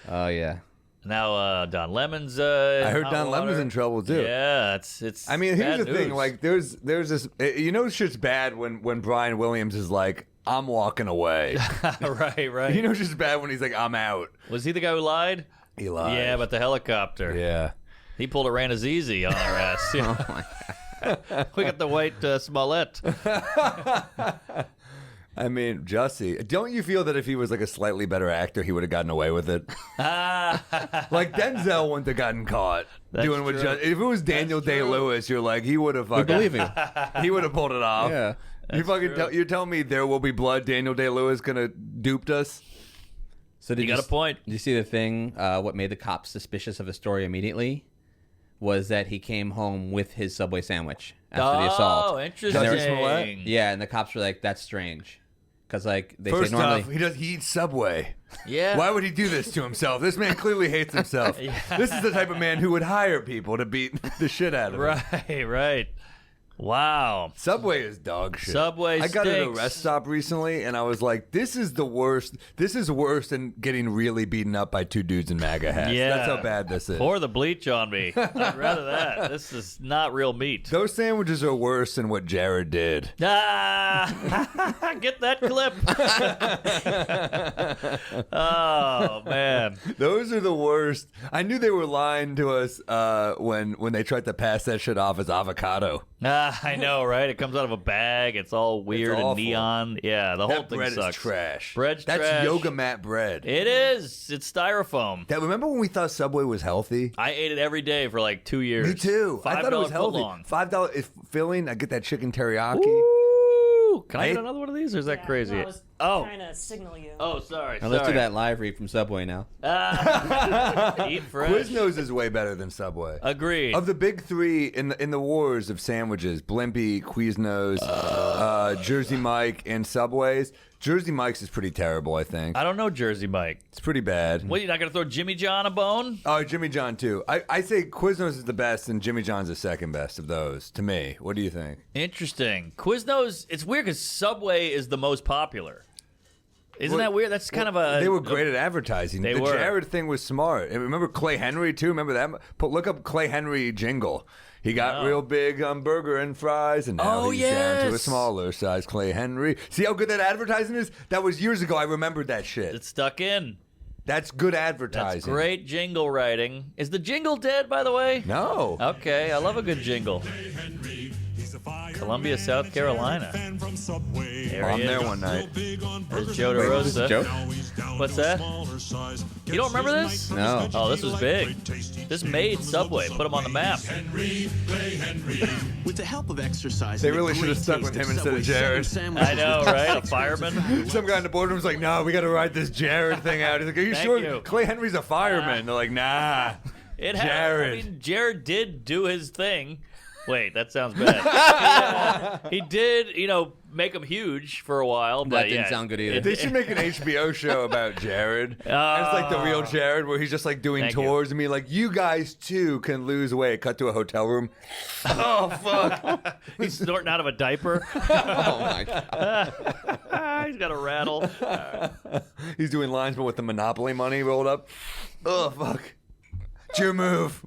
Oh, yeah. Now Don Lemon's I heard Don Lemon's in trouble too. Yeah, it's I mean, here's bad the thing. news. Like, there's this. You know, shit's bad when Brian Williams is like, "I'm walking away." right. You know, shit's bad when he's like, "I'm out." Was he the guy who lied? He lied. Yeah, but the helicopter. Yeah. He pulled a Ranazizi on our ass. Oh, my God. We got the white Smollett. I mean, Jussie, don't you feel that if he was like a slightly better actor, he would have gotten away with it? Like Denzel wouldn't have gotten caught doing what true. Jussie. If it was Daniel Day-Lewis, you're like, he would have fucking. We believe you. He would have pulled it off. Yeah. You fucking you're telling me There Will Be Blood, Daniel Day-Lewis could have duped us? So You got a point. Did you see the thing? What made the cops suspicious of the story immediately was that he came home with his Subway sandwich after the assault. Oh, interesting. Jussie Smollett? Yeah, and the cops were like, "That's strange," because like they First say normally. off, he eats Subway. Yeah. Why would he do this to himself? This man clearly hates himself. This is the type of man who would hire people to beat the shit out of him. Right. Wow. Subway is dog shit. Subway I got at a stinks. rest stop recently, and I was like, this is the worst. This is worse than getting really beaten up by two dudes in MAGA hats. Yeah. That's how bad this is. Pour the bleach on me. I'd rather that. This is not real meat. Those sandwiches are worse than what Jared did. Ah, get that clip. Oh, man. Those are the worst. I knew they were lying to us when they tried to pass that shit off as avocado. I know, right? It comes out of a bag. It's all weird and awful. neon. Yeah, the whole That thing bread sucks. is trash. Bread's That's trash. yoga mat bread. It is. It's styrofoam. Remember when we thought Subway was healthy? I ate it every day for like 2 years. Me too. I thought it was $5 healthy. footlong. $5 if filling. I get that chicken teriyaki. Ooh, can I I- get another one of these, or is that Yeah, crazy? no, I was Oh. trying to signal you. Oh, sorry. Now let's do sorry. that live read from Subway now. Eat fresh. Quiznos is way better than Subway. Agreed. Of the big three in the wars of sandwiches, Blimpie, Quiznos, Jersey Mike, and Subways, Jersey Mike's is pretty terrible, I think. I don't know Jersey Mike. It's pretty bad. What, you're not going to throw Jimmy John a bone? Oh, Jimmy John, too. I say Quiznos is the best, and Jimmy John's the second best of those, to me. What do you think? Interesting. Quiznos, it's weird because Subway is the most popular. Isn't that weird? That's kind of a... They were great at advertising. They the were. Jared thing was smart. And remember Clay Henry, too? Remember that? Look up Clay Henry jingle. He got real big on burger and fries, and now he's down to a yes. smaller size Clay Henry. See how good that advertising is? That was years ago. I remembered that shit. It's stuck in. That's good advertising. That's great jingle writing. Is the jingle dead, by the way? No. Okay, I love a good jingle. Columbia, South Carolina. There I'm he there is. one night. There's Joe Wait, is this DeRosa. a joke? What's that? You don't remember this? No. Oh, this was big. This made Subway. Put them on the map. With the help of exercise, They and the really should have great stuck with taste him instead of Subway Jared. sandwiches I know, with right? A Texas fireman. Some guy in the boardroom's like, no, we got to ride this Jared thing out. He's like, are you Thank sure you. Clay Henry's a fireman? They're like, nah. Jared. I mean, Jared did do his thing. Wait, that sounds bad. He did, make him huge for a while. But That didn't sound good either. They should make an HBO show about Jared. It's like the real Jared, where he's just like doing Thank tours and be like, you guys too can lose weight. Cut to a hotel room. Oh, fuck. He's snorting out of a diaper. Oh my god. He's got a rattle. He's doing lines, but with the Monopoly money rolled up. Oh, fuck. It's your move.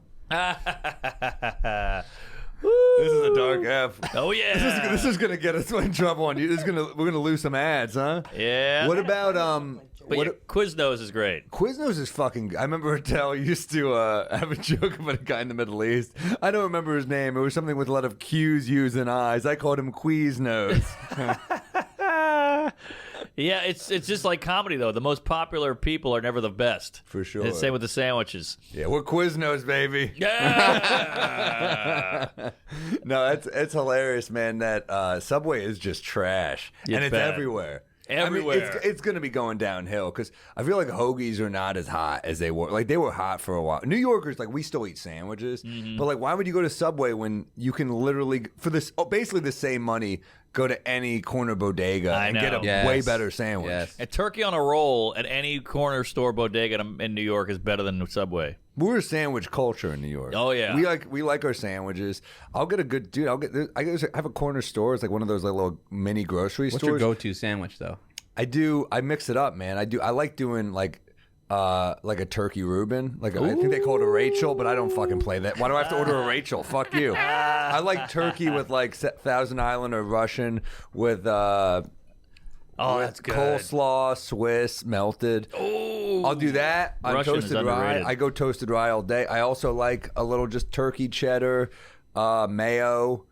This is a dark F. Oh, yeah. This is gonna get us in trouble on you. We're gonna lose some ads, huh? Yeah. What about But your Quiznos is great. Quiznos is fucking. I remember Attell used to have a joke about a guy in the Middle East. I don't remember his name. It was something with a lot of Q's, U's, and I's. I called him Quiznos. Yeah, it's just like comedy, though. The most popular people are never the best. For sure. And same with the sandwiches. Yeah, we're Quiznos, baby. Yeah. No, it's hilarious, man. That Subway is just trash, and it's bad. everywhere. Everywhere. I mean, it's going to be going downhill because I feel like hoagies are not as hot as they were. Like, they were hot for a while. New Yorkers, like, we still eat sandwiches. But, like, why would you go to Subway when you can literally, for this basically the same money, go to any corner bodega and get a Yes. way better sandwich? Yes. A turkey on a roll at any corner store bodega in New York is better than Subway. We're a sandwich culture in New York. Oh, yeah. we like our sandwiches. I'll get a good dude. I have a corner store. It's like one of those like little mini grocery What's stores. your go-to sandwich though? I mix it up, man. I like doing like a turkey Reuben. Like I think they call it a Rachel, but I don't fucking play that. Why do I have to order a Rachel? Fuck you. I like turkey with like Thousand Island or Russian with That's good. coleslaw, Swiss, melted. Oh, I'll do that. I'm Russian is toasted rye. underrated. I go toasted rye all day. I also like a little just turkey cheddar, mayo,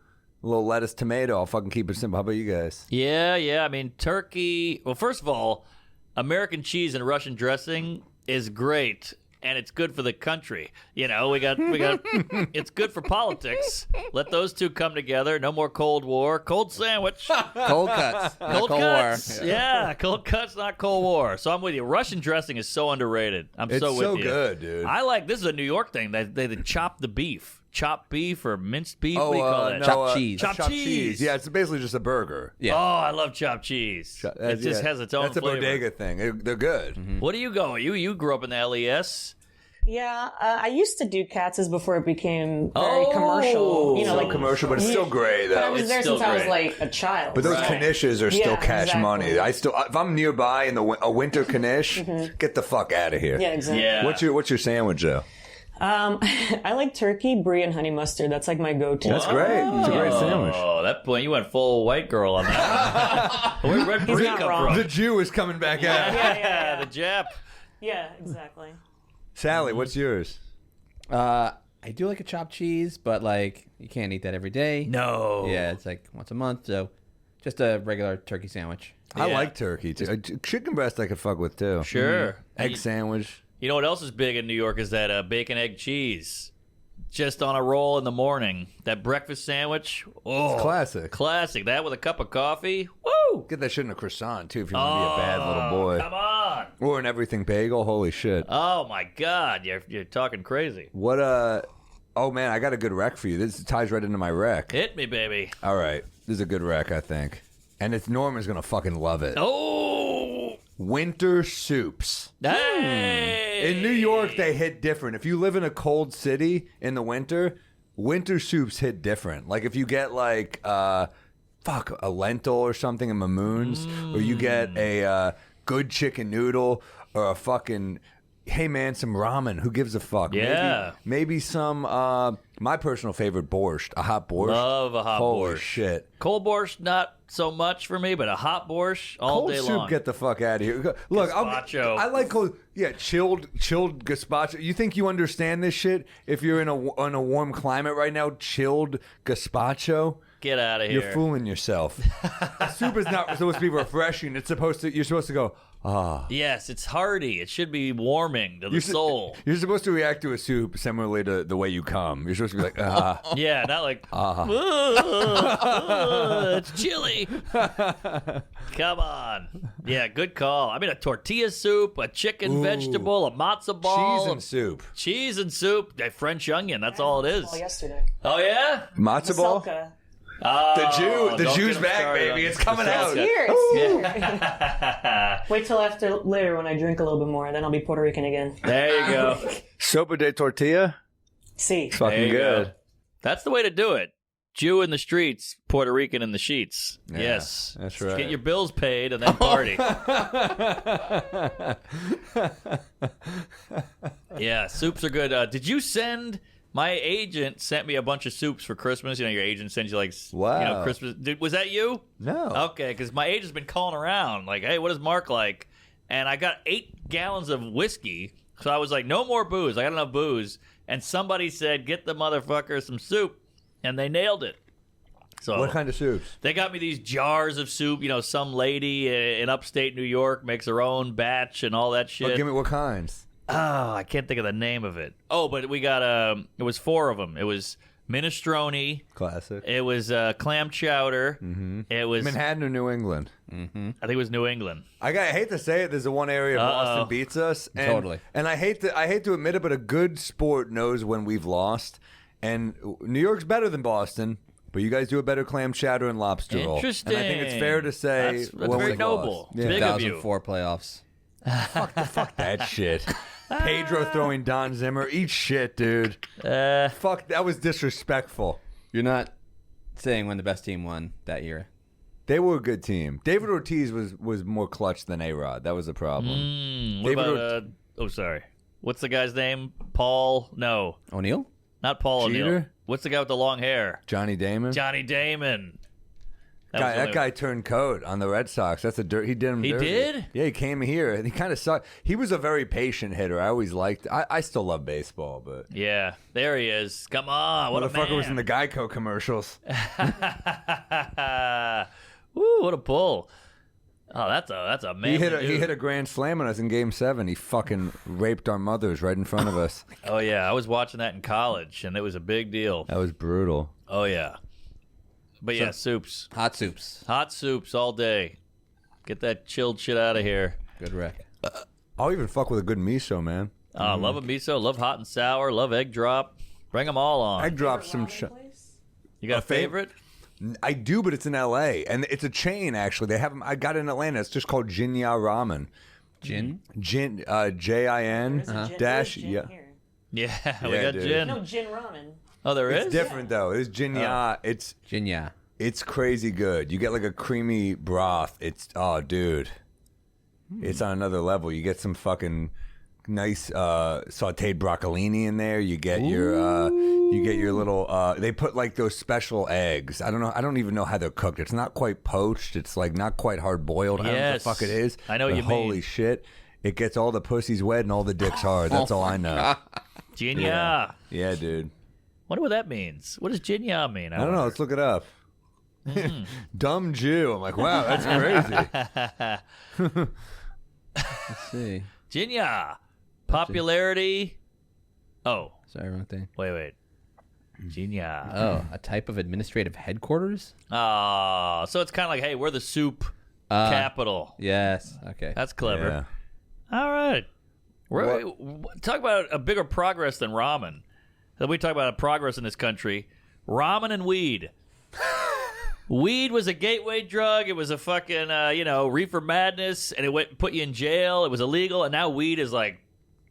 a little lettuce, tomato. I'll fucking keep it simple. How about you guys? Yeah. I mean, turkey. Well, first of all, American cheese and Russian dressing is great, and it's good for the country. We got. It's good for politics. Let those two come together. No more Cold War. Cold sandwich. Cold cuts. not Cold Cold cuts. War. Yeah, cold cuts, not Cold War. So I'm with you. Russian dressing is so underrated. It's so with so you. good, dude. I like this is a New York thing. They chop the beef. Chopped beef or minced beef. What do you call that? no, Chopped cheese. Chopped cheese. Yeah, it's basically just a burger. Yeah. Oh, I love chopped cheese. It just has its own That's flavor. a bodega thing. They're good. What do you go? You grew up in the LES. Yeah, I used to do Katz's before it became very commercial. It's so commercial, but it's still gray But I though. was It's there still since I was great. like a child. But those Right. knishes are still Yeah, cash exactly. money. If I'm nearby in a winter knish, get the fuck out of here. Yeah, exactly. Yeah. What's your sandwich though? I like turkey, brie, and honey mustard. That's like my go-to. That's great. It's a great sandwich. Oh, that point you went full white girl on that. Where'd Brie not come wrong. The from? Jew is coming back out. Yeah, the Jap. Yeah, exactly. Sally, what's yours? I do like a chopped cheese, but like you can't eat that every day. No. Yeah, it's like once a month. So just a regular turkey sandwich. I Yeah. like turkey too. Chicken breast I could fuck with too. Sure. Egg sandwich. You know what else is big in New York is that bacon, egg, cheese. Just on a roll in the morning. That breakfast sandwich. Oh, It's classic. Classic. That with a cup of coffee. Woo! Get that shit in a croissant too if you want to be a bad little boy. Come on. Or an everything bagel. Holy shit. Oh, my God. You're talking crazy. What oh man, I got a good rec for you. This ties right into my rec. Hit me, baby. All right. This is a good rec, I think. And it's Norman's gonna fucking love it. Oh. Winter soups. Hey. In New York, they hit different. If you live in a cold city in the winter soups hit different. Like if you get like a lentil or something in Mamoon's, or you get a good chicken noodle or a fucking hey man, some ramen. Who gives a fuck? Yeah. Maybe some my personal favorite borscht, a hot borscht. Love a hot Holy borscht. shit. Cold borscht, not so much for me, but a hot borscht all Cold day soup, long. get the fuck out of here. Look, Gazpacho. I like cold. Yeah, chilled gazpacho. You think you understand this shit? If you're in a warm climate right now, chilled gazpacho. Get out of here. You're fooling yourself. Soup is not supposed to be refreshing. You're supposed to go, ah. Yes, it's hearty. It should be warming to the soul. You're supposed to react to a soup similarly to the way you come. You're supposed to be like, ah. Yeah, not like, it's chilly. Come on. Yeah, good call. I mean, a tortilla soup, a chicken vegetable, a matzo ball. Cheese and soup. Cheese and soup. A French onion. That's all it is. Yesterday. Oh, yeah? Matzo ball? Maselka. Oh, The don't Jew's get 'em back, started baby. on It's coming the out. Maselka. Here, it's here. Wait till after later when I drink a little bit more. Then I'll be Puerto Rican again. There you go. Sopa de tortilla? See. It's There fucking you good. go. That's the way to do it. Jew in the streets, Puerto Rican in the sheets. Yeah, Yes. that's right. Get your bills paid and then party. Yeah, soups are good. Did you send... My agent sent me a bunch of soups for Christmas. You know, your agent sends you, like, Wow. Christmas... Was that you? No. Okay, because my agent's been calling around, like, hey, what does Mark like? And I got 8 gallons of whiskey, so I was like, no more booze. I got enough booze. And somebody said, get the motherfucker some soup, and they nailed it. So What kind of soups? they got me these jars of soup. You know, some lady in upstate New York makes her own batch and all that shit. Oh, give me what kinds? Oh, I can't think of the name of it. Oh, but we got it was 4 of them. It was minestrone. Classic. It was clam chowder. Mm-hmm. It was Manhattan or New England? I think it was New England. I hate to say it. There's the one area Boston beats us. And, Totally. And I hate to admit it, but a good sport knows when we've lost. And New York's better than Boston, but you guys do a better clam chowder and lobster roll. Interesting. And I think it's fair to say That's when very we've noble. lost. It's big of you. 2004 playoffs. Fuck that shit. Pedro throwing Don Zimmer. Eat shit, dude. Fuck, that was disrespectful. You're not saying when the best team won that year. They were a good team. David Ortiz was more clutch than A-Rod. That was the problem. What David about, oh, sorry. What's the guy's name? Paul? No. O'Neal? Not Paul O'Neill. Jeter? What's the guy with the long hair? Johnny Damon. Johnny Damon. That guy turned coat on the Red Sox. That's he did him He dirty. did? Yeah, he came here and he kind of sucked. He was a very patient hitter. I always liked. I still love baseball, but Yeah, there he is. Come on, what a motherfucker man. was in the Geico commercials. Woo, what a pull. Oh, that's a man. He hit a grand slam on us in Game 7. He fucking raped our mothers right in front of us. Oh yeah, I was watching that in college, and it was a big deal. That was brutal. Oh yeah, but yeah, soups, Hot soups. hot soups all day. Get that chilled shit out of here. Good wreck. I'll even fuck with a good miso, man. Love a miso, love hot and sour, love egg drop. Bring them all on. I dropped some. You got a favorite? I do, but it's in L.A. and it's a chain. Actually, they have them. I got it in Atlanta. It's just called Jinya Ramen. Gin? Jin, J-I-N dash. Yeah. Yeah, we Yeah, got dude. gin. No, gin ramen. Oh, there is? It's different though. It's Jinya. Jinya. It's crazy good. You get like a creamy broth. It's dude. It's on another level. You get some fucking nice sautéed broccolini in there. You get your little they put like those special eggs. I don't even know how they're cooked. It's not quite poached. It's like not quite hard boiled. I don't know what Yes. the fuck it is. I know what but you holy mean. shit. It gets all the pussies wet and all the dicks hard. That's all I know. Jinya. Yeah, dude. Wonder what that means. What does jinya mean? I don't know. Let's look it up. Dumb Jew. I'm like, wow, that's crazy. Let's see. Jinya. Popularity. Oh, Sorry, wrong thing. wait. Jinya. Oh, a type of administrative headquarters? Oh, so it's kind of like, hey, we're the soup capital. Yes. Okay. That's clever. Yeah. All right. Talk about a bigger progress than ramen. Then we talk about a progress in this country. Ramen and weed. Weed was a gateway drug. It was a fucking, reefer madness, and it put you in jail. It was illegal, and now weed is like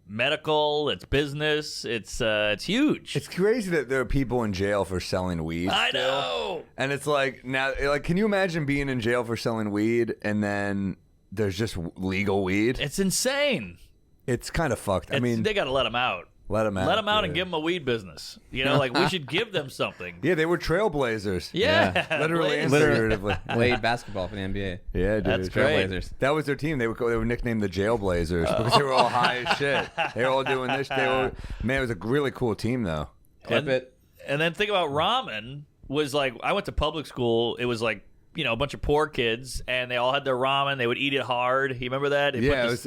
medical. It's business. It's huge. It's crazy that there are people in jail for selling weed. I still. know. And it's like now, like, can you imagine being in jail for selling weed and then there's just legal weed? It's insane. It's kind of fucked. I mean, they got to let them out. let them out. Let them out and dude. give them a weed business. Like we should give them something. Yeah, they were trailblazers. Yeah, literally and Blaze. figuratively. Played basketball for the NBA. Yeah, dude. That's great. Trailblazers. That was their team. They were nicknamed the Jailblazers because they were all high as shit. They were all doing this. Man, it was a really cool team though. Clip it. And then think about ramen. was like, I went to public school. It was like, you know, a bunch of poor kids, and they all had their ramen. They would eat it hard. You remember that?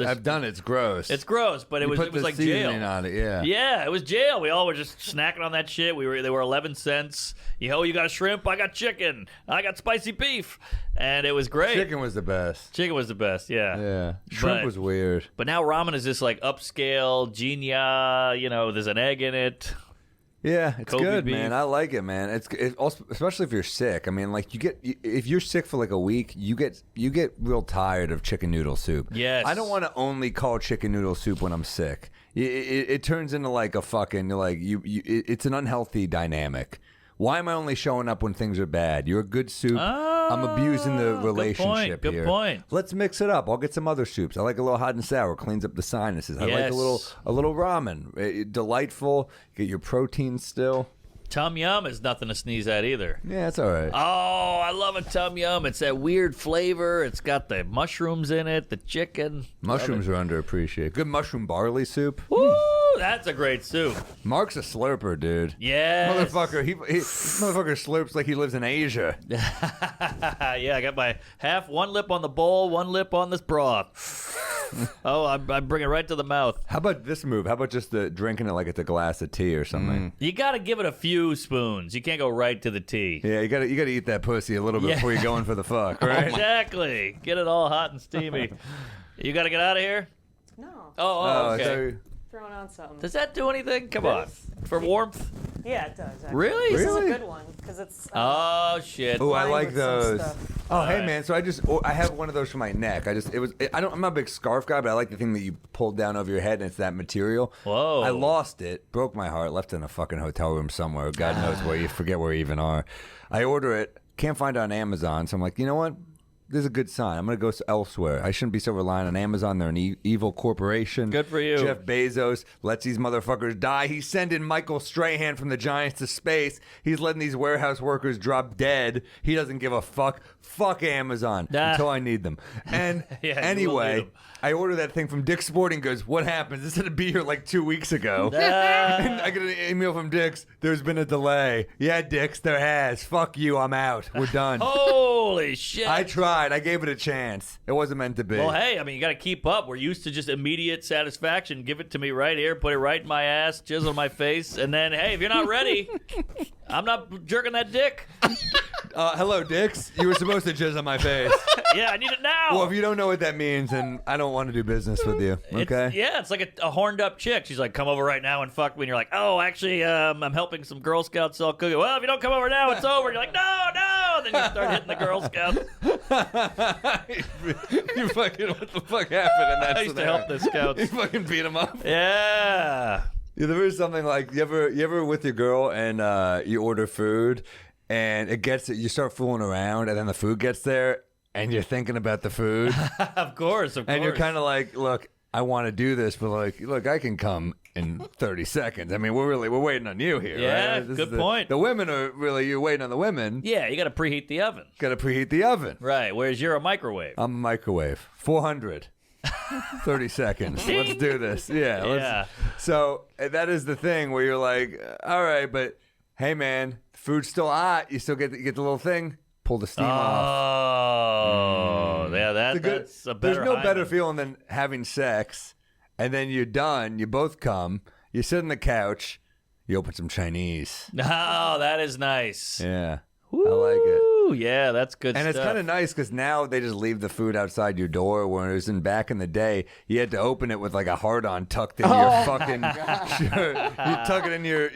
I've done it. It's gross. It's gross, but it was like jail. On it, yeah. Yeah, it was jail. We all were just snacking on that shit. They were 11 cents. You got shrimp? I got chicken. I got spicy beef, and it was great. Chicken was the best. Yeah. Yeah. Shrimp was weird. But now ramen is this like upscale, genia. You know, there's an egg in it. Yeah, it's Kobe good, beef. man. I like it, man. It also, especially if you're sick. I mean, like if you're sick for like a week, you get real tired of chicken noodle soup. Yes. I don't want to only call chicken noodle soup when I'm sick. It turns into like a fucking it's an unhealthy dynamic. Why am I only showing up when things are bad? You're a good soup. I'm abusing the relationship here. Good point. Let's mix it up. I'll get some other soups. I like a little hot and sour. Cleans up the sinuses. I like a little ramen. Delightful. Get your protein still. Tom Yum is nothing to sneeze at either. Yeah, it's all right. Oh, I love a Tom Yum. It's that weird flavor. It's got the mushrooms in it, the chicken. Mushrooms are underappreciated. Good mushroom barley soup. Woo, that's a great soup. Mark's a slurper, dude. Yeah. Motherfucker, he motherfucker slurps like he lives in Asia. Yeah, I got my one lip on the bowl, one lip on this broth. Oh, I'm bringing it right to the mouth. How about this move? How about just drinking it like it's a glass of tea or something? You got to give it a few spoons. You can't go right to the tea. Yeah, you gotta eat that pussy a little bit before you go in for the fuck, right? Exactly. Get it all hot and steamy. You got to get out of here? No. Oh, okay. Throwing on something. Does that do anything? Come on. For warmth? Yeah, it does. Actually. Really? This is a good one because it's. Oh shit! Oh, I like with some those. stuff. Oh, hey man, so I have one of those for my neck. I'm not a big scarf guy, but I like the thing that you pull down over your head and it's that material. Whoa! I lost it, broke my heart, left it in a fucking hotel room somewhere. God knows where. You forget where you even are. I order it, can't find it on Amazon, so I'm like, you know what? This is a good sign. I'm going to go elsewhere. I shouldn't be so reliant on Amazon. They're an evil corporation. Good for you. Jeff Bezos lets these motherfuckers die. He's sending Michael Strahan from the Giants to space. He's letting these warehouse workers drop dead. He doesn't give a fuck. Fuck Amazon until I need them. And Yeah, anyway, I order that thing from Dick's Sporting Goods. What happens? This had to be here like 2 weeks ago. And I get an email from Dick's. There's been a delay. Yeah, Dick's, there has. Fuck you. I'm out. We're done. Holy shit! I tried. I gave it a chance. It wasn't meant to be. Well, hey, I mean, you got to keep up. We're used to just immediate satisfaction. Give it to me right here. Put it right in my ass. Jizz on my face. And then, hey, if you're not ready, I'm not jerking that dick. Hello, Dix. You were supposed to jizz on my face. Yeah, I need it now. Well, if you don't know what that means, then I don't want to do business with you. Okay? It's like a horned up chick. She's like, come over right now and fuck me. And you're like, oh, actually, I'm helping some Girl Scouts sell cookies. Well, if you don't come over now, it's over. And you're like, no. And then you start hitting the Girl Scouts. You fucking, what the fuck happened in that I used to help the Scouts. You fucking beat him up? Yeah. Yeah, there is something like, you ever with your girl and you order food and you start fooling around and then the food gets there and you're thinking about the food. Of course. And you're kind of like, look, I want to do this, but like, look, I can come in 30 seconds. I mean, we're waiting on you here, Yeah, right? good point. The women are really, you're waiting on the women. Yeah, you got to preheat the oven. Got to preheat the oven. Right, whereas you're a microwave. I'm a microwave. 400. 30 seconds. Let's do this. Yeah. Yeah. So that is the thing where you're like, all right, but hey, man, food's still hot. You still get the little thing. Pull the steam off. Oh, yeah, that's a better. There's no better hymen. feeling than having sex, and then you're done. You both come. You sit on the couch. You open some Chinese. Oh, that is nice. Yeah, I like it. Ooh, yeah, that's good And stuff. it's kind of nice because now they just leave the food outside your door, whereas back in the day, you had to open it with like a hard-on tucked in your fucking shirt. You tuck it in your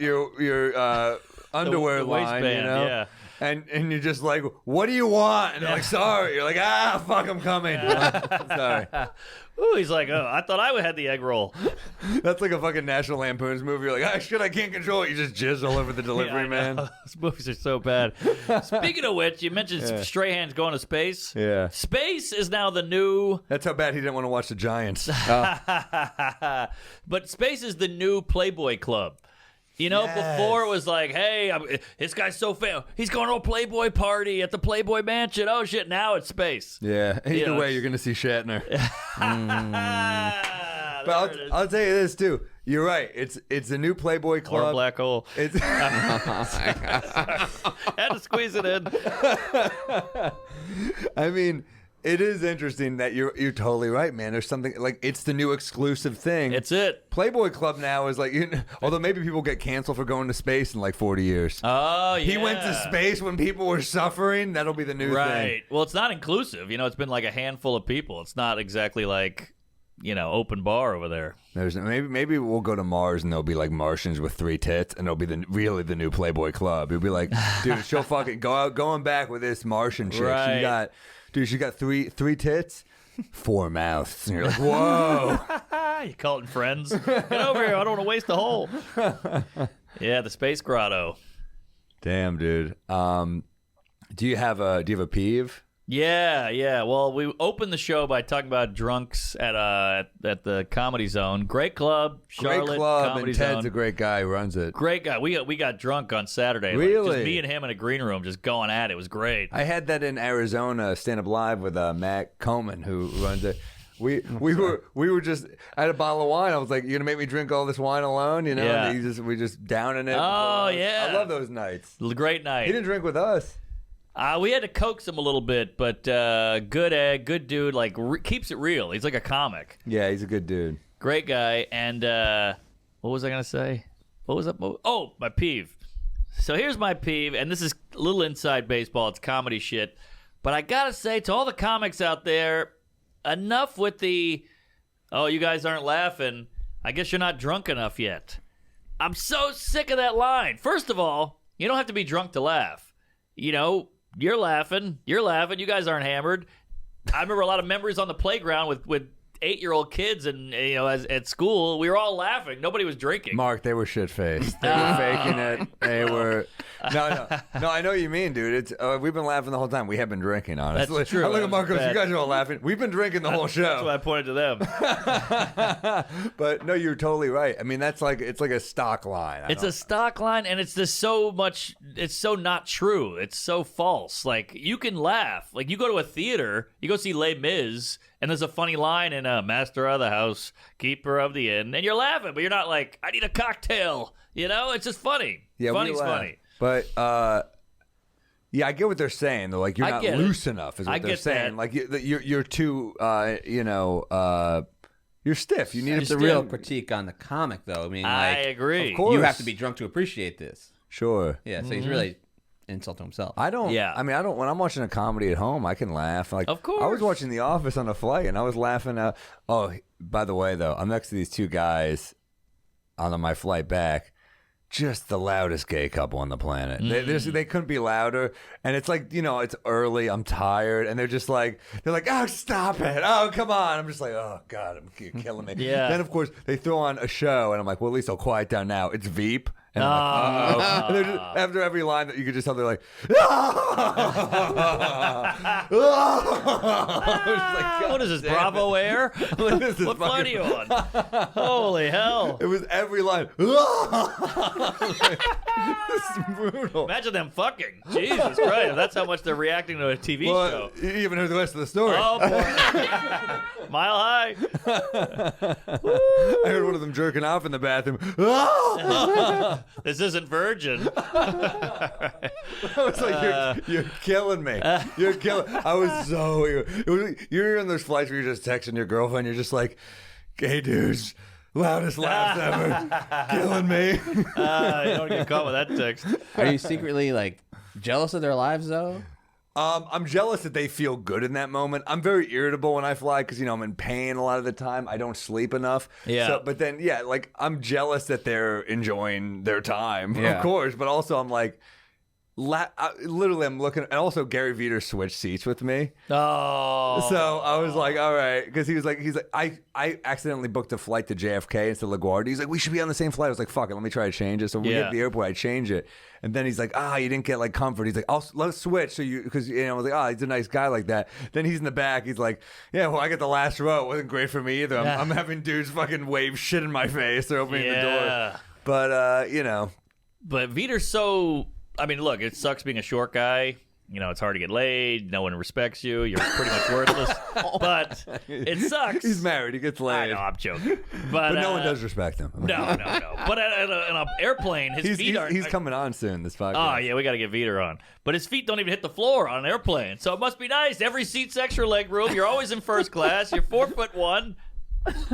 underwear the line, waistband, you know? yeah. And you're just like, what do you want? And they're like, sorry. You're like, fuck, I'm coming. Sorry. Ooh, he's like, oh, I thought I had the egg roll. That's like a fucking National Lampoon's movie. You're like, shit, I can't control it. You just jizz all over the delivery, Yeah, man. Those movies are so bad. Speaking of which, you mentioned Strahan's going to space. Yeah. Space is now the new... That's how bad he didn't want to watch the Giants. But space is the new Playboy Club. You know, before it was like, hey, this guy's so famous. He's going to a Playboy party at the Playboy Mansion. Oh, shit, now it's space. Yeah. Either know, way, you're going to see Shatner. But But I'll tell you this, too. You're right. It's a new Playboy Or a Club. black hole. It's Had to squeeze it in. I mean, it is interesting that you're totally right, man. There's something like it's the new exclusive thing. It's it. Playboy Club now is like, although maybe people get canceled for going to space in like 40 years. Oh, yeah. He went to space when people were suffering. That'll be the new thing. Right. Well, it's not inclusive. It's been like a handful of people. It's not exactly like, open bar over there. There's maybe we'll go to Mars and there'll be like Martians with 3 tits and it'll be really the new Playboy Club. It'll be like, dude, she'll fucking going back with this Martian chick. Right. She got three tits, 4 mouths, and you're like, whoa. You call it friends? Get over here. I don't want to waste the hole. Yeah, the space grotto. Damn, dude. Do you have a peeve? Yeah. Well, we opened the show by talking about drunks at the Comedy Zone. Great club, Charlotte. Great club, Comedy and Ted's Zone. a great guy who runs it. Great guy. We got drunk on Saturday. Really? Just me and him in a green room, just going at it. It was great. I had that in Arizona, stand up live with Matt Coleman, who runs it. We were just I had a bottle of wine. I was like, "You're gonna make me drink all this wine alone?" Yeah. And we just downing it. Oh, yeah. I love those nights. Great night. He didn't drink with us. We had to coax him a little bit, but good egg, good dude. Like keeps it real. He's like a comic. Yeah, he's a good dude. Great guy. And what was I gonna say? What was up? Oh, my peeve. So here's my peeve, and this is a little inside baseball. It's comedy shit, but I gotta say to all the comics out there, enough with the, oh, you guys aren't laughing. I guess you're not drunk enough yet. I'm so sick of that line. First of all, you don't have to be drunk to laugh. You're laughing. You guys aren't hammered. I remember a lot of memories on the playground with 8-year-old kids, and at school, we were all laughing. Nobody was drinking. Mark, they were shit faced. They were faking it. They were no. I know what you mean, dude. It's we've been laughing the whole time. We have been drinking, honestly. That's true. I look at Mark. Goes, Bad. you guys are all laughing. We've been drinking the whole show. That's why I pointed to them. But no, you're totally right. I mean, it's like a stock line. It's a stock line, and it's just so much. It's so not true. It's so false. Like you can laugh. Like you go to a theater, you go see Les Mis, and there's a funny line in Master of the House, Keeper of the Inn, and you're laughing, but you're not like, I need a cocktail. It's just funny. Yeah, Funny's funny. But yeah, I get what they're saying. They're like, you're not loose enough, is what they're saying. Like you're too, you're stiff. You need It's a real critique on the comic, though. I mean, I agree. Of course. you have to be drunk to appreciate this. Sure. Yeah, so he's really insult to himself. I don't. Yeah. I mean, I don't. When I'm watching a comedy at home, I can laugh. Like, of course. I was watching The Office on a flight, and I was laughing. Oh, by the way, though, I'm next to these 2 guys on my flight back. Just the loudest gay couple on the planet. They couldn't be louder. And it's like, it's early. I'm tired. And they're like, oh, stop it. Oh, come on. I'm just like, oh, God, you're killing me. Yeah. Then, of course, they throw on a show. And I'm like, well, at least I'll quiet down now. It's Veep. And I'm like, uh-oh. And they're just, after every line that you could just tell, they're like, What is this, Bravo Air? What flight are you on? Holy hell. It was every line. This is brutal. Imagine them fucking. Jesus Christ. That's how much they're reacting to a TV show. You even heard the rest of the story. Oh, boy. Mile high. I heard one of them jerking off in the bathroom. This isn't Virgin. I was like, you're killing me. You're killing. I was so. You're in those flights where you're just texting your girlfriend. You're just like, gay dudes, loudest laughs ever, killing me. You don't get caught with that text. Are you secretly like jealous of their lives though? I'm jealous that they feel good in that moment. I'm very irritable when I fly because, I'm in pain a lot of the time. I don't sleep enough. Yeah. So, but then, like, I'm jealous that they're enjoying their time, Yeah. of course. But also, I'm like, literally, I'm looking. And also, Gary Veter switched seats with me. Oh. So I was like, all right. Because he's like, I accidentally booked a flight to JFK instead of LaGuardia. He's like, we should be on the same flight. I was like, fuck it. Let me try to change it. So when we get to the airport, I change it. And then he's like, you didn't get like comfort. He's like, let's switch. So because I was like, he's a nice guy like that. Then he's in the back. He's like, yeah, well, I got the last row. It wasn't great for me either. I'm having dudes fucking wave shit in my face. They're opening the door. But, But Veter's so. I mean, look, it sucks being a short guy. it's hard to get laid. No one respects you. You're pretty much worthless. But it sucks. He's married. He gets laid. I know, I'm joking. But no one does respect him. No. But on an airplane, his feet aren't. He's coming on soon, this podcast. Oh, yeah, we got to get Viter on. But his feet don't even hit the floor on an airplane. So it must be nice. Every seat's extra leg room. You're always in first class. You're 4'1".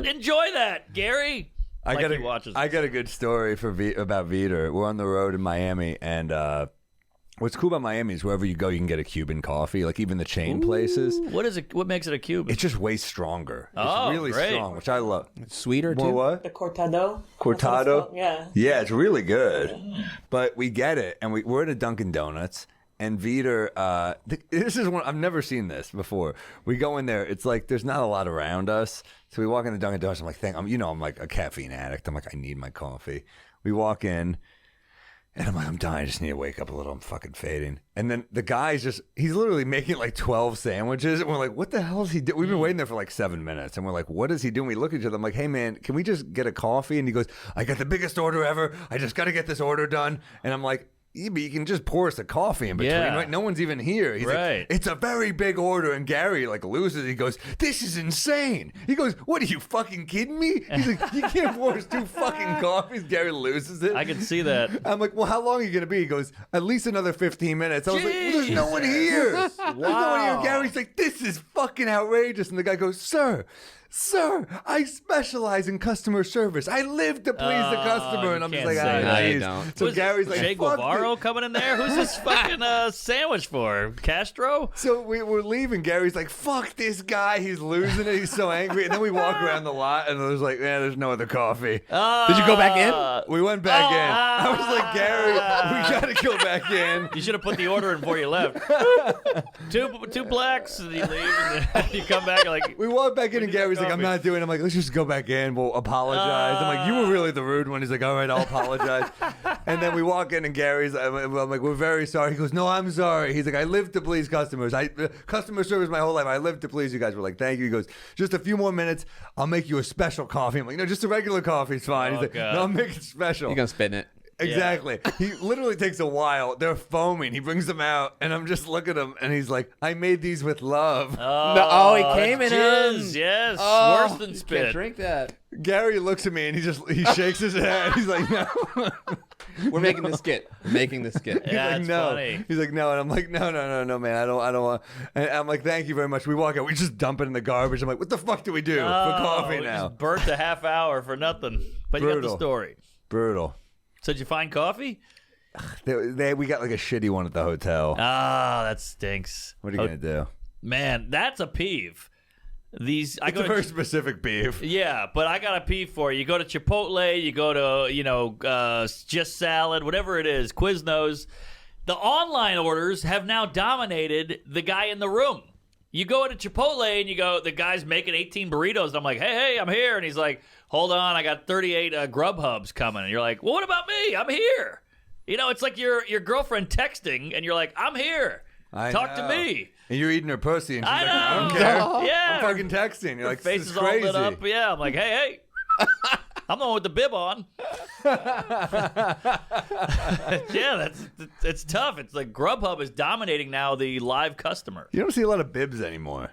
Enjoy that, Gary. I got a good story about Viter. We're on the road in Miami, and what's cool about Miami is wherever you go, you can get a Cuban coffee, like even the chain places. What is it? What makes it a Cuban? It's just way stronger. Oh, it's really great. strong, which I love. It's sweeter, More too? what? The cortado. Cortado? Yeah. Yeah, it's really good. But we get it, and we're at a Dunkin' Donuts, and Viter, this is one, I've never seen this before. We go in there, it's like there's not a lot around us. So we walk in the Dunkin' Donuts, I'm like, I'm like a caffeine addict. I'm like, I need my coffee. We walk in, and I'm like, I'm dying. I just need to wake up a little. I'm fucking fading. And then the guy's he's literally making like 12 sandwiches. And we're like, what the hell is he doing? We've been waiting there for like 7 minutes. And we're like, what is he doing? We look at each other. I'm like, hey, man, can we just get a coffee? And he goes, I got the biggest order ever. I just got to get this order done. And I'm like, yeah, but you can just pour us a coffee in between, right? No one's even here. He's like, it's a very big order. And Gary like loses. He goes, this is insane. He goes, what are you fucking kidding me? He's like, you can't pour us 2 fucking coffees. Gary loses it. I can see that. I'm like, well, how long are you going to be? He goes, at least another 15 minutes. I was like, well, there's no one here. There's no one here. Gary's like, this is fucking outrageous. And the guy goes, Sir, I specialize in customer service. I live to please the customer. And I'm just like, I don't. So Gary's like, Che Guevara coming in there? Who's this fucking sandwich for? Castro? So we're leaving. Gary's like, fuck this guy. He's losing it. He's so angry. And then we walk around the lot, and there's like, man, there's no other coffee. Did you go back in? We went back in. I was like, Gary, we got to go back in. You should have put the order in before you left. two blacks, and you leave, and then you come back like... We walk back in, and Gary's like, I'm not doing it. I'm like, let's just go back in. We'll apologize. I'm like, you were really the rude one. He's like, all right, I'll apologize. And then we walk in, and Gary's, I'm like, we're very sorry. He goes, no, I'm sorry. He's like, I live to please customers. Customer service my whole life. I live to please you guys. We're like, thank you. He goes, just a few more minutes. I'll make you a special coffee. I'm like, no, just a regular coffee's fine. He's like, God. no, I'll make it special. You're going to spit in it. Exactly. Yeah. He literally takes a while. They're foaming. He brings them out, and I'm just looking at him, and he's like, I made these with love. Oh, he came in jizz, yes. Oh, Worse than you spit. can't drink that. Gary looks at me, and he shakes his head. He's like, no. We're making this skit. He's Yeah, like, it's no. funny. He's like, no. And I'm like, no, man. I don't want. And I'm like, thank you very much. We walk out. We just dump it in the garbage. I'm like, what the fuck do we do for coffee we now? Just burnt a half hour for nothing. But you got the story. Brutal. So did you find coffee? We got like a shitty one at the hotel. Ah, that stinks. What are you going to do? Man, that's a peeve. It's a very specific peeve. Yeah, but I got a peeve for you. You go to Chipotle, you go to, Just Salad, whatever it is, Quiznos. The online orders have now dominated the guy in the room. You go to Chipotle and you go, the guy's making 18 burritos. And I'm like, hey, I'm here. And he's like, hold on, I got 38 Grubhubs coming. And you're like, well, what about me? I'm here. It's like your girlfriend texting, and you're like, I'm here. Talk to me. And you're eating her pussy, and she's like, know. I don't care. Yeah. I'm fucking texting. You're like, Face this is is crazy. all lit up. Yeah, I'm like, hey. I'm the one with the bib on. Yeah, it's tough. It's like Grubhub is dominating now the live customer. You don't see a lot of bibs anymore.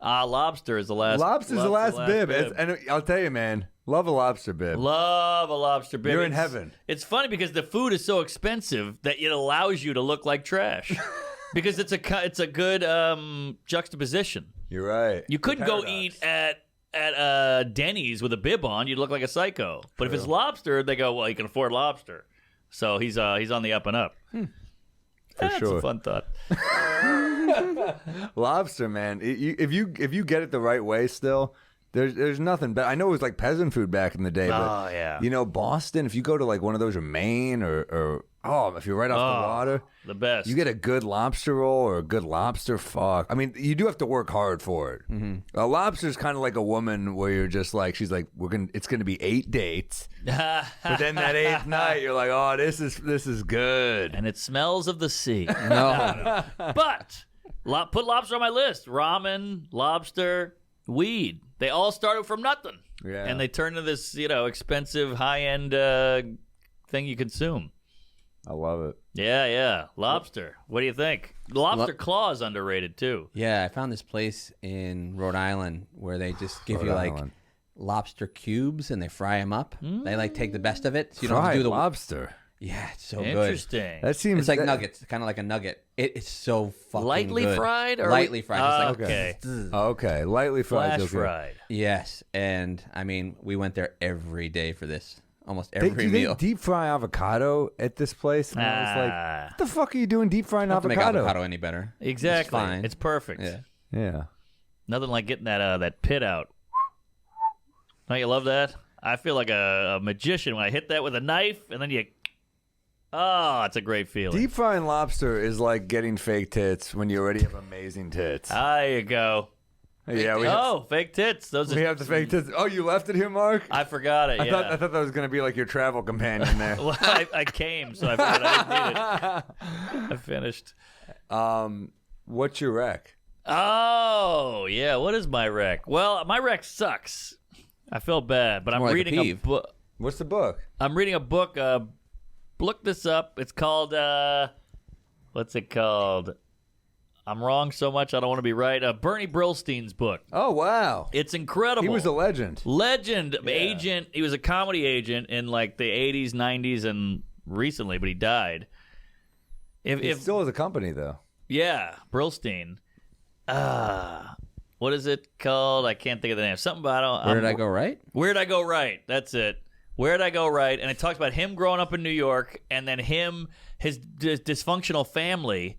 Lobster is the last. Lobster's the last bib. And I'll tell you, man, love a lobster bib. Love a lobster bib. You're in heaven. It's funny because the food is so expensive that it allows you to look like trash. Because it's a good juxtaposition. You're right. You couldn't go eat at Denny's with a bib on. You'd look like a psycho. But if it's lobster, they go, well, you can afford lobster. So he's on the up and up. That's sure. a fun thought. Lobster, man. If you get it the right way, still, there's nothing. But I know it was like peasant food back in the day. Oh, but, yeah. Boston. If you go to like one of those, or Maine, or if you're right off the water, the best. You get a good lobster roll or a good lobster fuck. I mean, you do have to work hard for it. Mm-hmm. A lobster's kind of like a woman where you're just like, she's like, it's gonna be 8 dates, but then that 8th night, you're like, oh, this is good, and it smells of the sea. No. But put lobster on my list. Ramen, lobster, weed. They all started from nothing, and they turned into this, expensive high end thing you consume. I love it. Yeah. Lobster. What do you think? Lobster claw is underrated too. Yeah, I found this place in Rhode Island where they just give Rhode you like Island. lobster cubes and they fry them up. They like take the best of it, so you don't have Fried to do the lobster. Yeah, it's so good. Interesting. That seems It's like that- nuggets, kind of like a nugget. It's so fucking Lightly good. fried? Or Lightly fried. Just like, okay. Okay, lightly fried. Flash is okay. fried. Yes, and I mean, we went there every day for this. Almost They, every do meal. they deep fry avocado at this place? And I was like, what the fuck are you doing deep frying Not to make avocado? avocado any better. Exactly. It's fine. It's perfect. Yeah. Yeah. Nothing like getting that pit out. Don't you love that? I feel like a magician when I hit that with a knife, and then you... Oh, it's a great feeling. Deep frying lobster is like getting fake tits when you already have amazing tits. There you go. Yeah, Fake tits. Those we are... have the fake tits. Oh, you left it here, Mark? I forgot it, I yeah. thought that was going to be like your travel companion there. Well, I came, so I forgot I didn't need it. I finished. What's your rec? Oh, yeah. What is my rec? Well, my rec sucks. I feel bad, but I'm more like a reading a peeve. book. What's the book? I'm reading a book. Look this up. It's called, what's it called? I'm wrong so much, I don't want to be right. Bernie Brillstein's book. Oh, wow. It's incredible. He was a legend. Agent. He was a comedy agent in like the 80s, 90s, and recently, but he died. He still has a company, though. Yeah, Brillstein. What is it called? I can't think of the name. Something about Where did I go right? Where'd I go right? That's it. Where'd I go right? And it talks about him growing up in New York, and then his dysfunctional family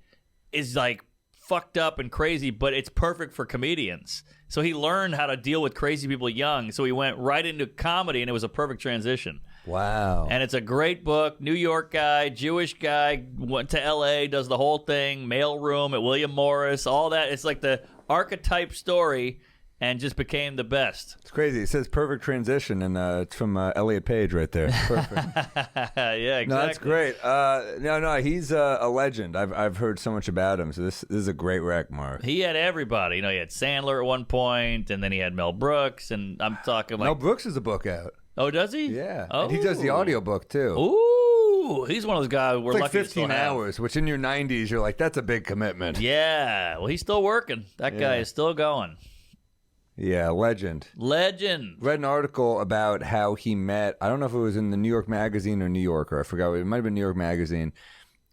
is like fucked up and crazy, but it's perfect for comedians. So he learned how to deal with crazy people young. So he went right into comedy, and it was a perfect transition. Wow. And it's a great book. New York guy, Jewish guy, went to L.A., does the whole thing, mailroom at William Morris, all that. It's like the archetype story, and just became the best. It's crazy. It says perfect transition, and it's from Elliot Page right there. Perfect. Yeah, exactly. No, that's great. No, he's a legend. I've heard so much about him. So this is a great rec, Mark. He had everybody. You know, he had Sandler at one point, and then he had Mel Brooks, and I'm talking like... Mel Brooks has a book out. Oh, does he? Yeah. Oh. And he does the audiobook, too. Ooh, he's one of those guys we're It's like lucky to still 15 have. hours, which in your 90s, you're like, that's a big commitment. Yeah, well, he's still working. That guy is still going. Yeah, legend. Legend. Read an article about how he met, I don't know if it was in the New York Magazine or New Yorker, I forgot. It might have been New York Magazine,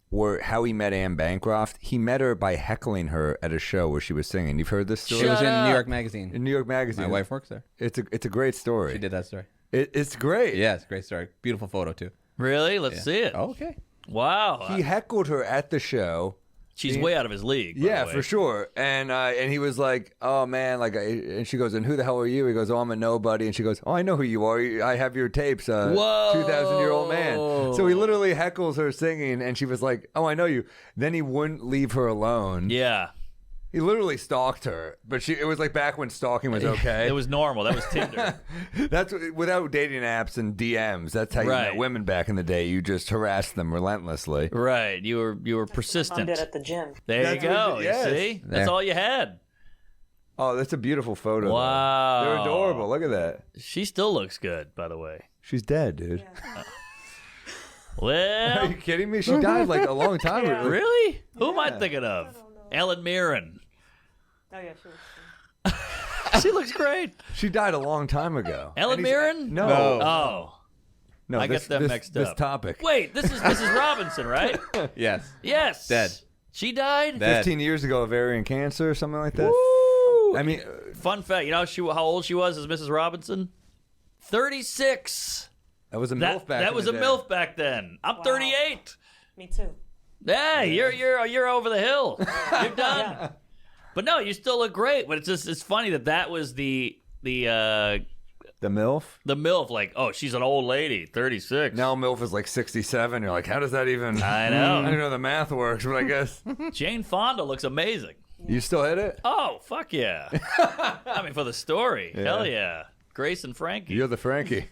or how he met Anne Bancroft. He met her by heckling her at a show where she was singing. You've heard this story? She was in up. New York Magazine. In New York Magazine. My wife works there. It's a great story. She did that story. It's great. Yeah, it's a great story. Beautiful photo, too. Really? Let's see it. Oh, okay. Wow. He heckled her at the show. She's way out of his league. by Yeah, the way. for sure. And he was like, "Oh man," like, and she goes, "And who the hell are you?" He goes, "Oh, I'm a nobody." And she goes, "Oh, I know who you are. I have your tapes." Whoa. 2,000-year-old man. So he literally heckles her singing, and she was like, "Oh, I know you." Then he wouldn't leave her alone. Yeah. He literally stalked her, but it was like back when stalking was okay. It was normal. That was Tinder. That's without dating apps and DMs. That's how you Right. met women back in the day. You just harassed them relentlessly. Right. You were Mom persistent. did at the gym. There That's you go. what yes. You see? That's There. all you had. Oh, that's a beautiful photo. though. Wow. They're adorable. Look at that. She still looks good, by the way. She's dead, dude. Are Well, you kidding me? She died like a long time ago. really? Who am I thinking of? Ellen Mirren. Oh yeah, she was. She looks great. She died a long time ago. Ellen And he's- Mirren? No. Oh. No, I this, got them this, mixed this up. topic. Wait, this is Mrs. Robinson, right? Yes. Yes. Dead. She died? Dead. 15 years ago, ovarian cancer or something like that. Woo! I mean, Fun fact, you know how old she was as Mrs. Robinson? 36. that was a MILF back That in was the a day. MILF back then. I'm Wow. 38. Me too. Yeah, you're over the hill. You're done. Yeah. But no, you still look great. But it's funny that was the The MILF? MILF. Like, oh, she's an old lady, 36. Now MILF is like 67. You're like, how does that even... I know. I don't know how the math works, but I guess... Jane Fonda looks amazing. You still hit it? Oh, fuck yeah. I mean, for the story. Hell yeah. Grace and Frankie. You're the Frankie.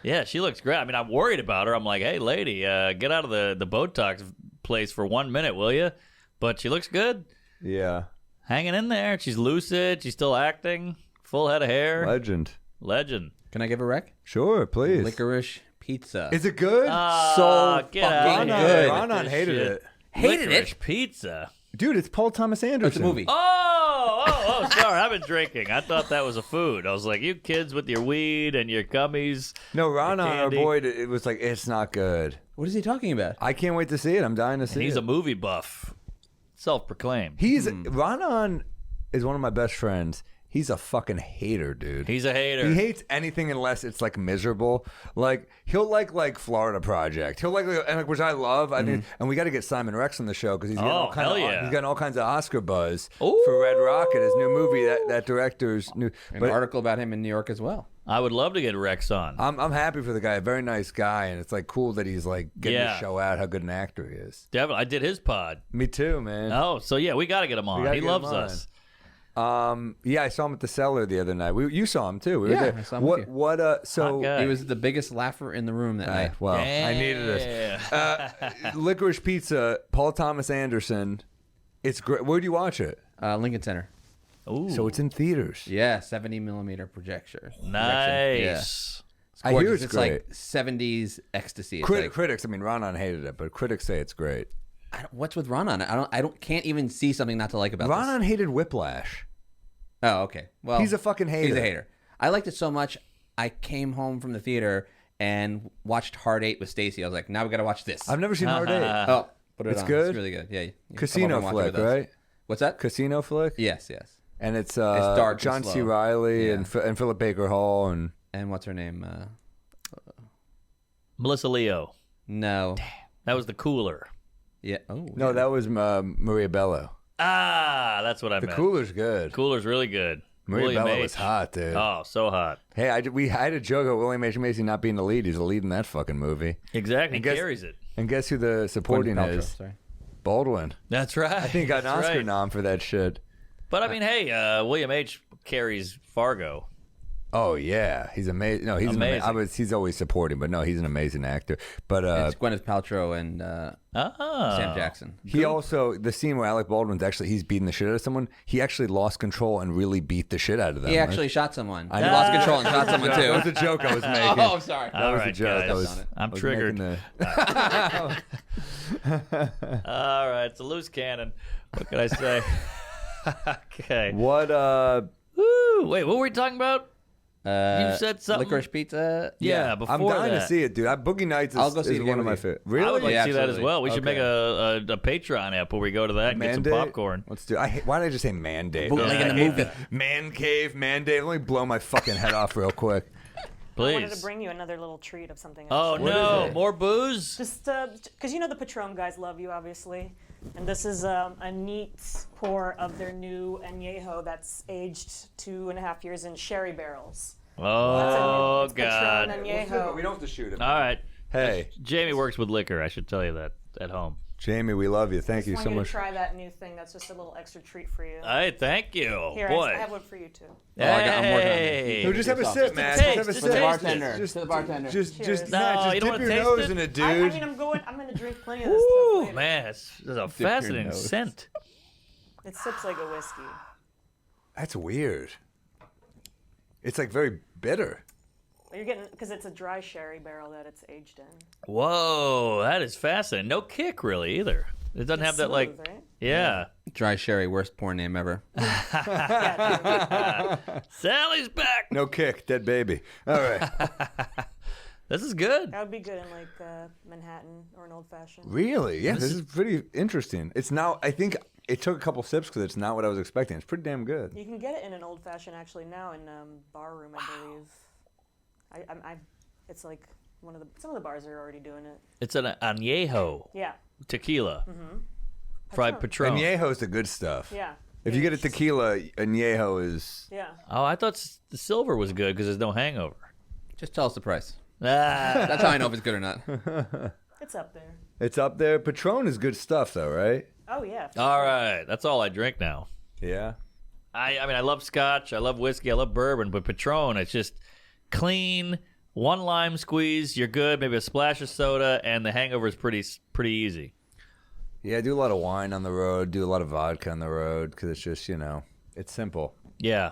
Yeah, she looks great. I mean, I'm worried about her. I'm like, hey, lady, get out of the Botox place for 1 minute, will you? But she looks good. Yeah. Hanging in there. She's lucid. She's still acting. Full head of hair. Legend. Legend. Can I give a rec? Sure, please. Licorice pizza. Is it good? So get out fucking of good. here. Ronan hated it. Hated Licorice it. pizza. Dude, it's Paul Thomas Anderson. It's a movie. Oh, sorry. I've been drinking. I thought that was a food. I was like, you kids with your weed and your gummies. No, Ronan, our candy. boy, it was like, it's not good. What is he talking about? I can't wait to see it. I'm dying to see And he's it. a movie buff. Self-proclaimed. Ronan is one of my best friends. He's a fucking hater, dude. He's a hater. He hates anything unless it's like miserable. Like he'll like Florida Project. He'll which I love. I think, and we got to get Simon Rex on the show because he's getting all kinds hell of yeah. he's getting all kinds of Oscar buzz for Red Rocket, his new movie. That director's new. An article about him in New York as well. I would love to get Rex on. I'm happy for the guy. A very nice guy, and it's like cool that he's like getting Yeah. to show out how good an actor he is. Definitely. I did his pod. Me too, man. Oh, so yeah, we got to get him on. gotta He get him loves on. us. Yeah, I saw him at the Cellar the other night. You saw him too. We were Yeah, there. I saw him with you. What? So Hot guy. He was the biggest laugher in the room that night. well, I needed it. Licorice Pizza, Paul Thomas Anderson. It's great. Where do you watch it? Lincoln Center. Ooh, So it's in theaters. Yeah, 70 millimeter projection. nice. Yeah. I hear Gorgeous. it's like great. 70s ecstasy. It's like, Critics. I mean, Ronan hated it, but critics say it's great. what's with Ronan? Can't even see something not to like about Ronan hated Whiplash. this. Oh, okay. Well, He's a fucking hater. He's a hater. I liked it so much. I came home from the theater and watched Hard 8 with Stacy. I was like, now we got to watch this. I've never seen Hard 8. Oh, put it It's on. good? It's really good. Yeah. you can come Casino over and watch it flick, with us. right? What's that? Casino flick. Yes. And it's dark and John C. slow. Reilly Yeah. and Philip Baker Hall and And what's her name? Melissa Leo. No. That was the cooler. Yeah. Oh. no, that was Maria Bello. Ah, that's what I The meant. Cooler's good. Cooler's really good. Maria William Bello H. was hot, dude. Oh, so hot. Hey, I had a joke about William H. Macy not being the lead. He's the lead in that fucking movie. Exactly. He guess- carries it. And guess who the supporting Gwyneth Paltrow, is? Sorry. Baldwin. That's right. I think he got an That's Oscar right. nom for that shit. But I mean, hey, William H. carries Fargo. Oh yeah, he's amazing. No, he's Amazing. he's always supporting, but no, he's an amazing actor. But It's Gwyneth Paltrow and Sam Jackson. he also the scene where Alec Baldwin's he's beating the shit out of someone. He actually lost control and really beat the shit out of them. He actually shot someone. I He know. lost control and shot someone That was too. a joke I was making. Oh, I'm sorry. That was a right, joke. guys. I'm was triggered. making All right, it's a loose cannon. What can I say? Okay. What? Woo! Wait, what were we talking about? You said something. Licorice Pizza. Yeah, before I'm dying that. to see it, dude. Boogie Nights is, I'll go see is it one again of my with you. favorite. I would Really? like Yeah, to see that as absolutely. well. We should make a Patreon app where we go to that and get some popcorn. Let's do. Why did I just say mandate? Bootleg in the I hate movie. that. Man cave, mandate. Let me blow my fucking head off real quick. I wanted to Please. bring you another little treat of something. Oh actually. no, more booze? Just because you know the Patron guys love you, obviously. And this is a neat pour of their new Añejo that's aged 2.5 years in sherry barrels. Oh It's Patron God! Añejo. We don't have to shoot him. All right. Hey, Jamie works with liquor. I should tell you that at home. Jamie, we love you. Thank Just you want so you much. to try that new thing. That's just a little extra treat for you. Hey, thank you. Here, Boy. I have one for you too. Oh, I'm working on it. Hey. No, just have a sip, man. taste, Just have a just sip. taste it. Bartender. Just To the bartender. Just, Cheers. No, Matt, just you don't dip wanna your taste nose it? in it, I dude. mean, I'm going to drink plenty of this stuff Ooh, later. man, that's a your fascinating nose. scent. It sips like a whiskey. That's weird. It's like very bitter. You're getting because it's a dry sherry barrel that it's aged in. Whoa, that is fascinating. No kick, really, either. It doesn't have that, like, Smooth, right? yeah. Dry Sherry, worst porn name ever. Sally's back. No kick, dead baby. All right. This is good. That would be good in like Manhattan or an old fashioned. Really? Yeah, this is pretty interesting. It's now, I think it took a couple sips because it's not what I was expecting. It's pretty damn good. You can get it in an old fashioned actually now in bar room, I believe. It's like some of the bars are already doing it. It's an añejo Yeah, tequila. Fried Patron. Añejo's the good stuff. yeah. If you get a tequila, Añejo is... Yeah. Oh, I thought the silver was good because there's no hangover. Just tell us the price. Ah. That's how I know if it's good or not. It's up there. It's up there. Patron is good stuff, though, right? Oh yeah. All right. That's all I drink now. Yeah. I mean, I love scotch. I love whiskey. I love bourbon. But Patron, it's just clean. One lime squeeze, you're good. Maybe a splash of soda, and the hangover is pretty easy. Yeah, I do a lot of wine on the road, do a lot of vodka on the road, because it's just, it's simple. Yeah,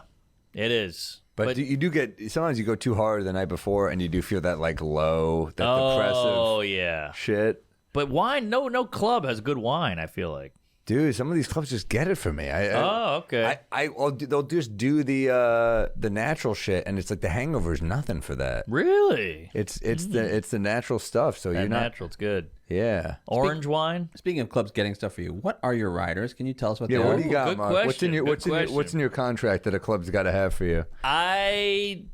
it is. But you do get sometimes you go too hard the night before, and you do feel that like low, that depressive yeah. shit. But wine, no club has good wine, I feel like. Dude, some of these clubs just get it for me. Okay. They'll just do the natural shit, and it's like the hangover is nothing for that. Really? It's the natural stuff. So you're not natural. It's good. Yeah. Orange wine. Speaking of clubs getting stuff for you, what are your riders? Can you tell us what they Yeah. are? What do you got, Good Mark? question. What's in your contract that a club's got to have for you? I'm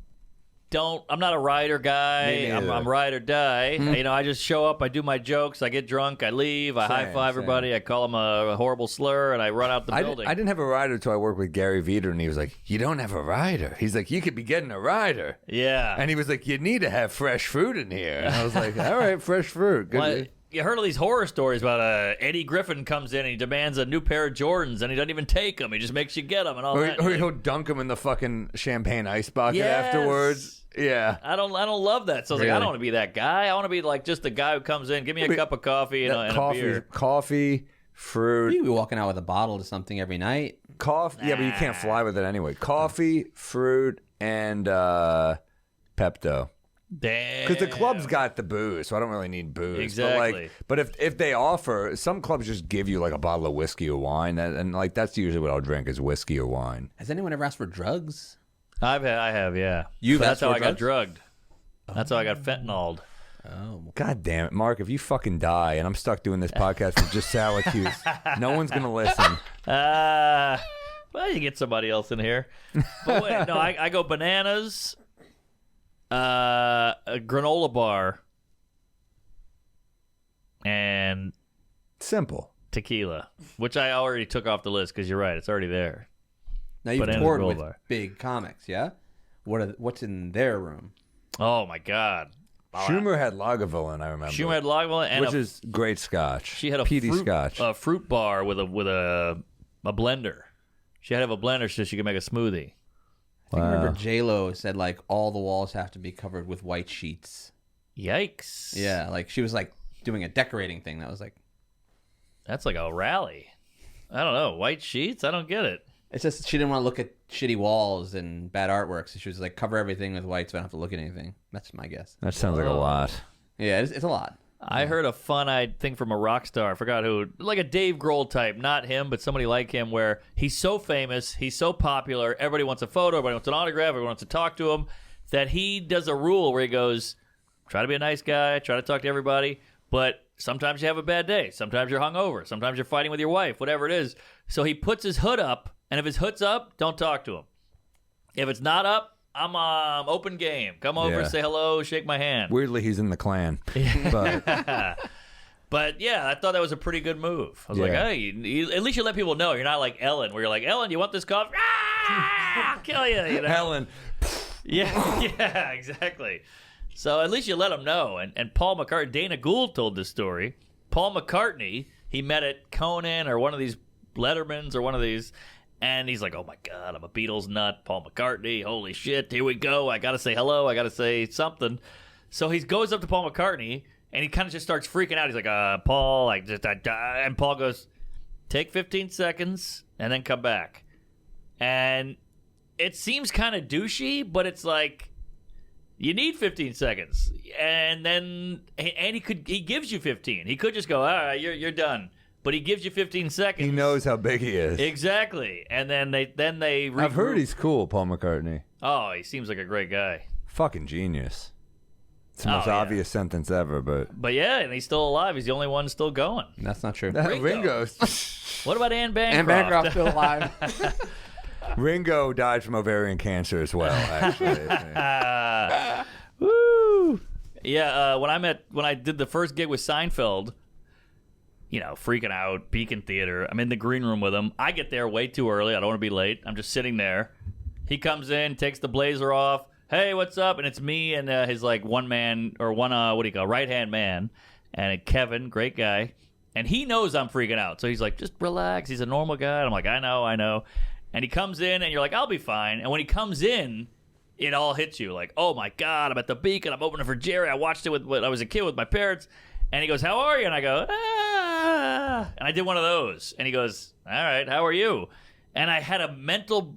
not a ride or guy. Me neither. I'm ride or die. You know, I just show up, I do my jokes, I get drunk, I leave, I high five everybody, I call them a horrible slur, and I run out the building. I didn't have a rider until I worked with Gary Veeder, and he was like, "You don't have a rider." He's like, "You could be getting a rider." Yeah. And he was like, "You need to have fresh fruit in here." And I was like, "All right, fresh fruit." Good. Well, you heard of these horror stories about Eddie Griffin comes in and he demands a new pair of Jordans and he doesn't even take them. He just makes you get them and all that. Or he'll dunk them in the fucking champagne ice bucket Yes. afterwards. Yeah. I don't love that. So I was like, I don't want to be that guy. I want to be like just the guy who comes in, give me a cup of coffee and a beer. Coffee, fruit. You be walking out with a bottle of something every night. Coffee. Yeah, but you can't fly with it anyway. Coffee, fruit, and Pepto. Damn. Because the club's got the booze, so I don't really need booze. Exactly. But if they offer, some clubs just give you like a bottle of whiskey or wine, and like that's usually what I'll drink is whiskey or wine. Has anyone ever asked for drugs? I have, yeah. You've That's asked how for I got drugs? drugged. That's how I got fentanyled. Oh. God damn it, Mark! If you fucking die and I'm stuck doing this podcast with just Salacuse, no one's gonna listen. Well, you get somebody else in here. But wait, no, I go bananas, a granola bar, and Simple. tequila, which I already took off the list because you're right, it's already there. Now you've Bananas toured roll with bar. big comics, yeah? What's in their room? Oh my God, Schumer had Lagavulin, I remember. Schumer had Lagavulin, and which is great scotch. she had a peaty scotch. fruit bar with a blender. She had to have a blender so she could make a smoothie. I think I remember J-Lo said, like, all the walls have to be covered with white sheets. Yikes! Yeah, like, she was, like, doing a decorating thing that was, like... That's like a rally. I don't know. White sheets? I don't get it. It's just she didn't want to look at shitty walls and bad artwork, so she was like, cover everything with white so I don't have to look at anything. That's my guess. That sounds like a lot. Yeah, it's a lot. I heard a fun-eyed thing from a rock star. I forgot who. Like a Dave Grohl type. Not him, but somebody like him where he's so famous, he's so popular, everybody wants a photo, everybody wants an autograph, everyone wants to talk to him, that he does a rule where he goes, try to be a nice guy, try to talk to everybody, but sometimes you have a bad day. Sometimes you're hungover. Sometimes you're fighting with your wife, whatever it is. So he puts his hood up, and if his hood's up, don't talk to him. If it's not up, I'm open game. Come over, Yeah. say hello, shake my hand. Weirdly, he's in the Klan. But But yeah, I thought that was a pretty good move. I was like, Yeah. hey, at least you let people know. You're not like Ellen, where you're like, Ellen, you want this coffee? Ah, I'll kill you. You know? Helen. Yeah, exactly. So at least you let them know. And Paul McCartney, Dana Gould told this story. Paul McCartney, he met at Conan or one of these Lettermans or one of these, and he's like, oh my God, I'm a Beatles nut. Paul McCartney, holy shit, here we go. I got to say hello. I got to say something. So he goes up to Paul McCartney, and he kind of just starts freaking out. He's like, Paul, and Paul goes, take 15 seconds and then come back. And it seems kind of douchey, but it's like, you need 15 seconds. And then, and he gives you 15. He could just go, all right, you're done. But he gives you 15 seconds. He knows how big he is. Exactly. And then they regroup. I've heard he's cool, Paul McCartney. Oh, he seems like a great guy. Fucking genius. It's the most yeah. obvious sentence ever, but... But yeah, and he's still alive. He's the only one still going. That's not true. Ringo. What about Anne Bancroft? And Bancroft's still alive. Ringo died from ovarian cancer as well, actually. Woo! Yeah, when I did the first gig with Seinfeld, you know, freaking out, Beacon Theater. I'm in the green room with him. I get there way too early. I don't want to be late. I'm just sitting there. He comes in, takes the blazer off. Hey, what's up? And it's me and his like one man or one right hand man, and Kevin, great guy. And he knows I'm freaking out, so he's like, just relax. He's a normal guy. And I'm like, I know. And he comes in, and you're like, I'll be fine. And when he comes in, it all hits you like, oh my God, I'm at the Beacon. I'm opening for Jerry. I watched it when I was a kid with my parents. And he goes, how are you? And I go, ah. And I did one of those. And he goes, all right, how are you? And I had a mental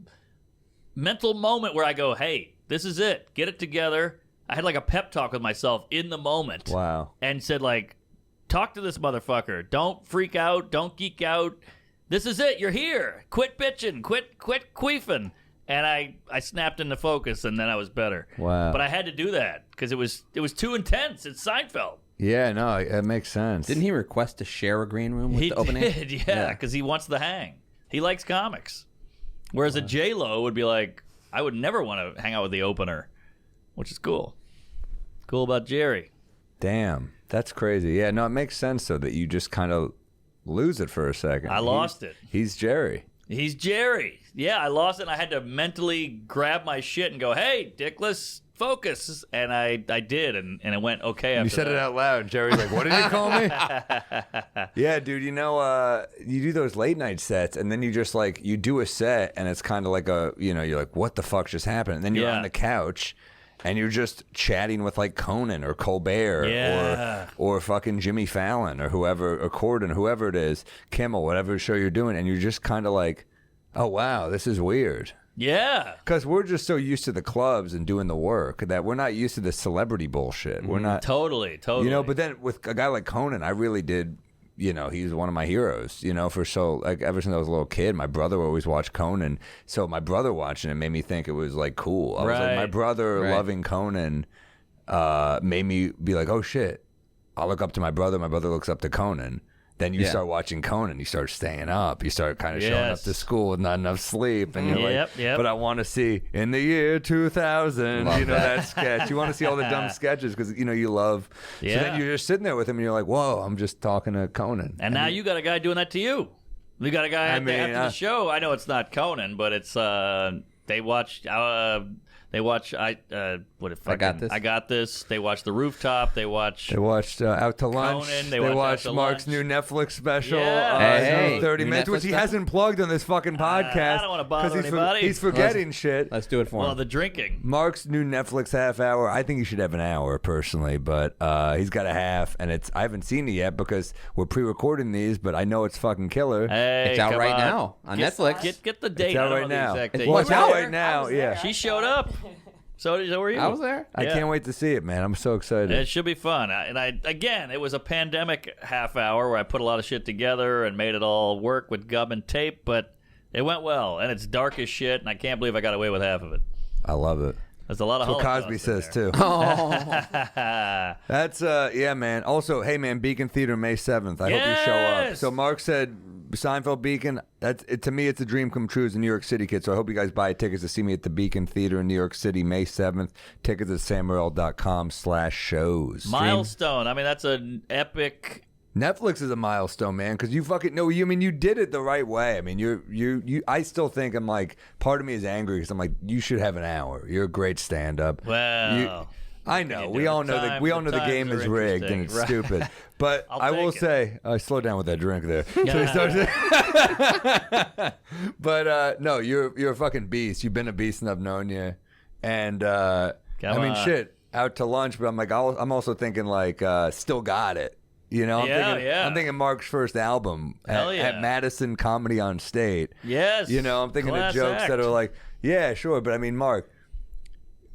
mental moment where I go, hey, this is it. Get it together. I had like a pep talk with myself in the moment. Wow. And said like, talk to this motherfucker. Don't freak out. Don't geek out. This is it. You're here. Quit bitching. Quit queefing. And I snapped into focus, and then I was better. Wow. But I had to do that because it was too intense. It's Seinfeld. Yeah, no, it makes sense. Didn't he request to share a green room with the opening? He did, yeah, because he wants the hang. He likes comics. Whereas a J-Lo would be like, I would never want to hang out with the opener, which is cool. Cool about Jerry. Damn, that's crazy. Yeah, no, it makes sense, though, that you just kind of lose it for a second. I lost it. He's Jerry. He's Jerry. Yeah, I lost it, and I had to mentally grab my shit and go, hey, dickless, focus. And I did, and it went okay after You said that. it out loud, and Jerry's like, what did you call me? Yeah, dude, you know, you do those late night sets, and then you just like, you do a set, and it's kind of like you're like, what the fuck just happened? And then you're Yeah. on the couch, and you're just chatting with like Conan or Colbert Yeah. or fucking Jimmy Fallon or whoever, or Corden, whoever it is, Kimmel, whatever show you're doing, and you're just kind of like, oh, wow, this is weird. Yeah. Because we're just so used to the clubs and doing the work that we're not used to the celebrity bullshit. We're not Totally. You know, but then with a guy like Conan, I really did, you know, he's one of my heroes, you know, for so, like, ever since I was a little kid, my brother always watched Conan. So my brother watching it made me think it was, like, cool. I was like, my brother loving Conan made me be like, oh, shit. I'll look up to my brother looks up to Conan. Then you start watching Conan. You start staying up. You start kind of showing up to school with not enough sleep. And you're like, but I want to see in the year 2000, you know, that sketch. You want to see all the dumb sketches because, you know, you love. Yeah. So then you're just sitting there with him and you're like, whoa, I'm just talking to Conan. And now you got a guy doing that to you. You got a guy after the show. I know it's not Conan, but it's they watch I Got This. They watch The Rooftop. They watched Out to Lunch. Conan. They watched Mark's new Netflix special. Yeah. 30 minutes, which he hasn't plugged on this fucking podcast. I don't want to bother anybody. He's forgetting shit. Let's do it for him. Well, the drinking. Mark's new Netflix half hour. I think he should have an hour personally, but he's got a half, and I haven't seen it yet because we're pre-recording these, but I know it's fucking killer. Hey, it's out right now on Netflix. Get the date. It's out I don't right know the now. exact date. Well, it's You out were right there? now. Yeah, She showed up. So were you? I was there. I can't wait to see it, man. I'm so excited. It should be fun. Again, it was a pandemic half hour where I put a lot of shit together and made it all work with gum and tape, but it went well. And it's dark as shit, and I can't believe I got away with half of it. I love it. There's a lot of That's what Holocaust Cosby in says there. too. That's yeah, man. Also, hey, man, Beacon Theater May 7th. I hope you show up. So Mark said Seinfeld Beacon. To me, it's a dream come true as a New York City kid. So I hope you guys buy tickets to see me at the Beacon Theater in New York City May 7th. Tickets at sammorril.com/shows. Milestone. I mean, that's an epic. Netflix is a milestone, man, because you fucking no. You mean you did it the right way. I mean, you. I still think I'm like, part of me is angry because I'm like, you should have an hour. You're a great stand-up. Well, I know. We all know that the game is rigged and it's stupid. But I will say, slow down with that drink there. But no, you're a fucking beast. You've been a beast, and I've known you. And I mean, shit, out to lunch. But I'm like, I'm also thinking like, still got it. You know, I'm thinking Mark's first album at Madison Comedy on State. Yes. You know, I'm thinking Class of jokes act. that are like, yeah, sure, but I mean, Mark,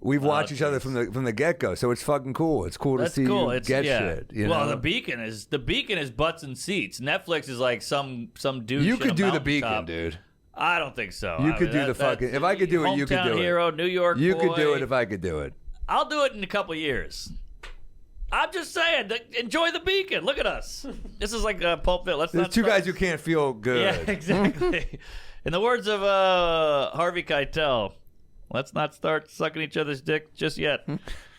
we've watched each other from the get go, so it's fucking cool. It's cool to see you get shit. You know? The Beacon is butts and seats. Netflix is like some dude. You could do the mountaintop. Beacon, dude. I don't think so. You could do the fucking. If I could do it, you could do it. Hometown hero, New York. You boy. could do it if I could do it. I'll do it in a couple years. I'm just saying, enjoy the Beacon. Look at us. This is like Pulp Fiction. There's two guys who can't feel good. Yeah, exactly. In the words of Harvey Keitel, let's not start sucking each other's dick just yet.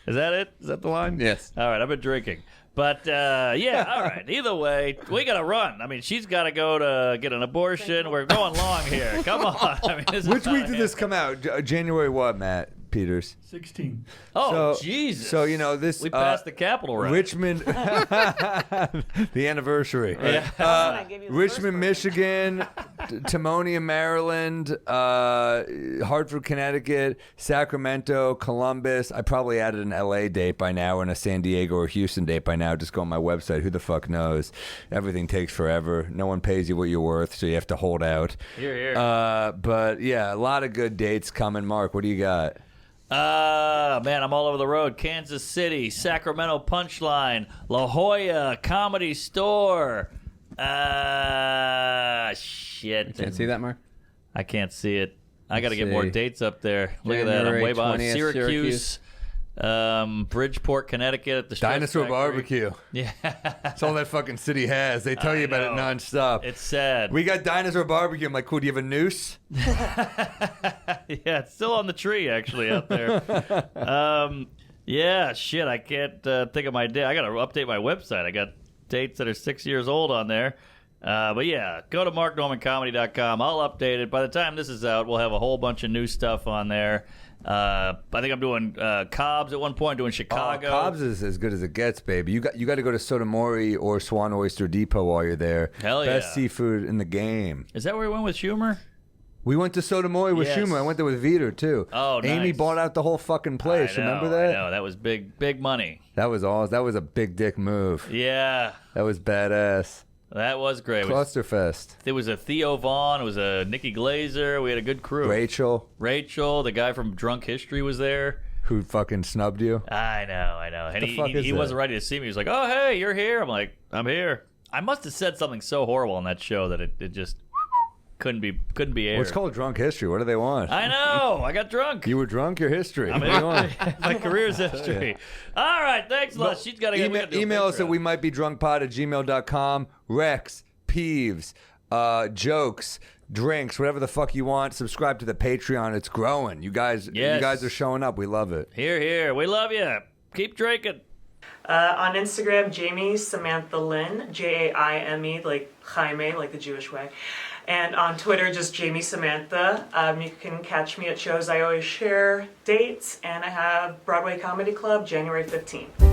Is that it? Is that the line? Yes. All right, I've been drinking. But, yeah, all right. Either way, we got to run. I mean, she's got to go to get an abortion. We're going long here. Come on. I mean, Which week did this come out? January what, Matt Peters? 16. Oh, So- Jesus. So, you know, this... We passed the Capitol rally. Richmond... the anniversary. I gave you the first Richmond, one. Michigan, Timonium, Maryland, Hartford, Connecticut, Sacramento, Columbus. I probably added an LA date by now and a San Diego or Houston date by now. Just go on my website. Who the fuck knows? Everything takes forever. No one pays you what you're worth, so you have to hold out. Here. But yeah, a lot of good dates coming. Mark, what do you got? Man, I'm all over the road. Kansas City, Sacramento Punchline, La Jolla Comedy Store. Shit. Can't see that, Mark? I can't see it. I got to Let's get more see. dates up there. Look at that. I'm January way behind. 20th, Syracuse, Bridgeport, Connecticut at the Stretch Dinosaur Factory. Barbecue. Yeah. That's all that fucking city has. They tell you about it nonstop. It's sad. We got Dinosaur Barbecue. I'm like, cool, do you have a noose? Yeah, it's still on the tree, actually, out there. Yeah, shit, I can't think of my date. I got to update my website. I got dates that are 6 years old on there. But yeah, go to marknormancomedy.com. I'll update it. By the time this is out, we'll have a whole bunch of new stuff on there. I think I'm doing Cobb's at one point, doing Chicago. Oh, Cobb's is as good as it gets, baby. You got to go to Sotomori or Swan Oyster Depot while you're there. Hell yeah. Best seafood in the game. Is that where we went with Schumer? We went to Sotomori with Yes. Schumer. I went there with Viter, too. Oh, nice. Amy bought out the whole fucking place. I know, Remember that? I know. That was big money. That was a big dick move. Yeah, That was badass. that was great. Clusterfest. It was a Theo Vaughn. It was a Nikki Glazer. We had a good crew. Rachel, The guy from Drunk History, was there. who fucking snubbed you. I know. And The fuck is he that? wasn't ready to see me. He was like, "Oh, hey, you're here." I'm like, "I'm here." I must have said something so horrible on that show that it just couldn't be aired. Well, it's called Drunk History. What do they want? I know. I got drunk. You were drunk? Your history. I'm What do you want? my career's history. All right, thanks a lot. She's got to Email us at wemightbedrunkpod@gmail.com. Rex, Peeves, jokes, drinks, whatever the fuck you want. Subscribe to the Patreon. It's growing. You guys are showing up. We love it. Here. We love you. Keep drinking. On Instagram, Jamie Samantha Lynn, Jaime, like Jaime, like the Jewish way. And on Twitter, just Jamie Samantha. You can catch me at shows. I always share dates, and I have Broadway Comedy Club, January 15th.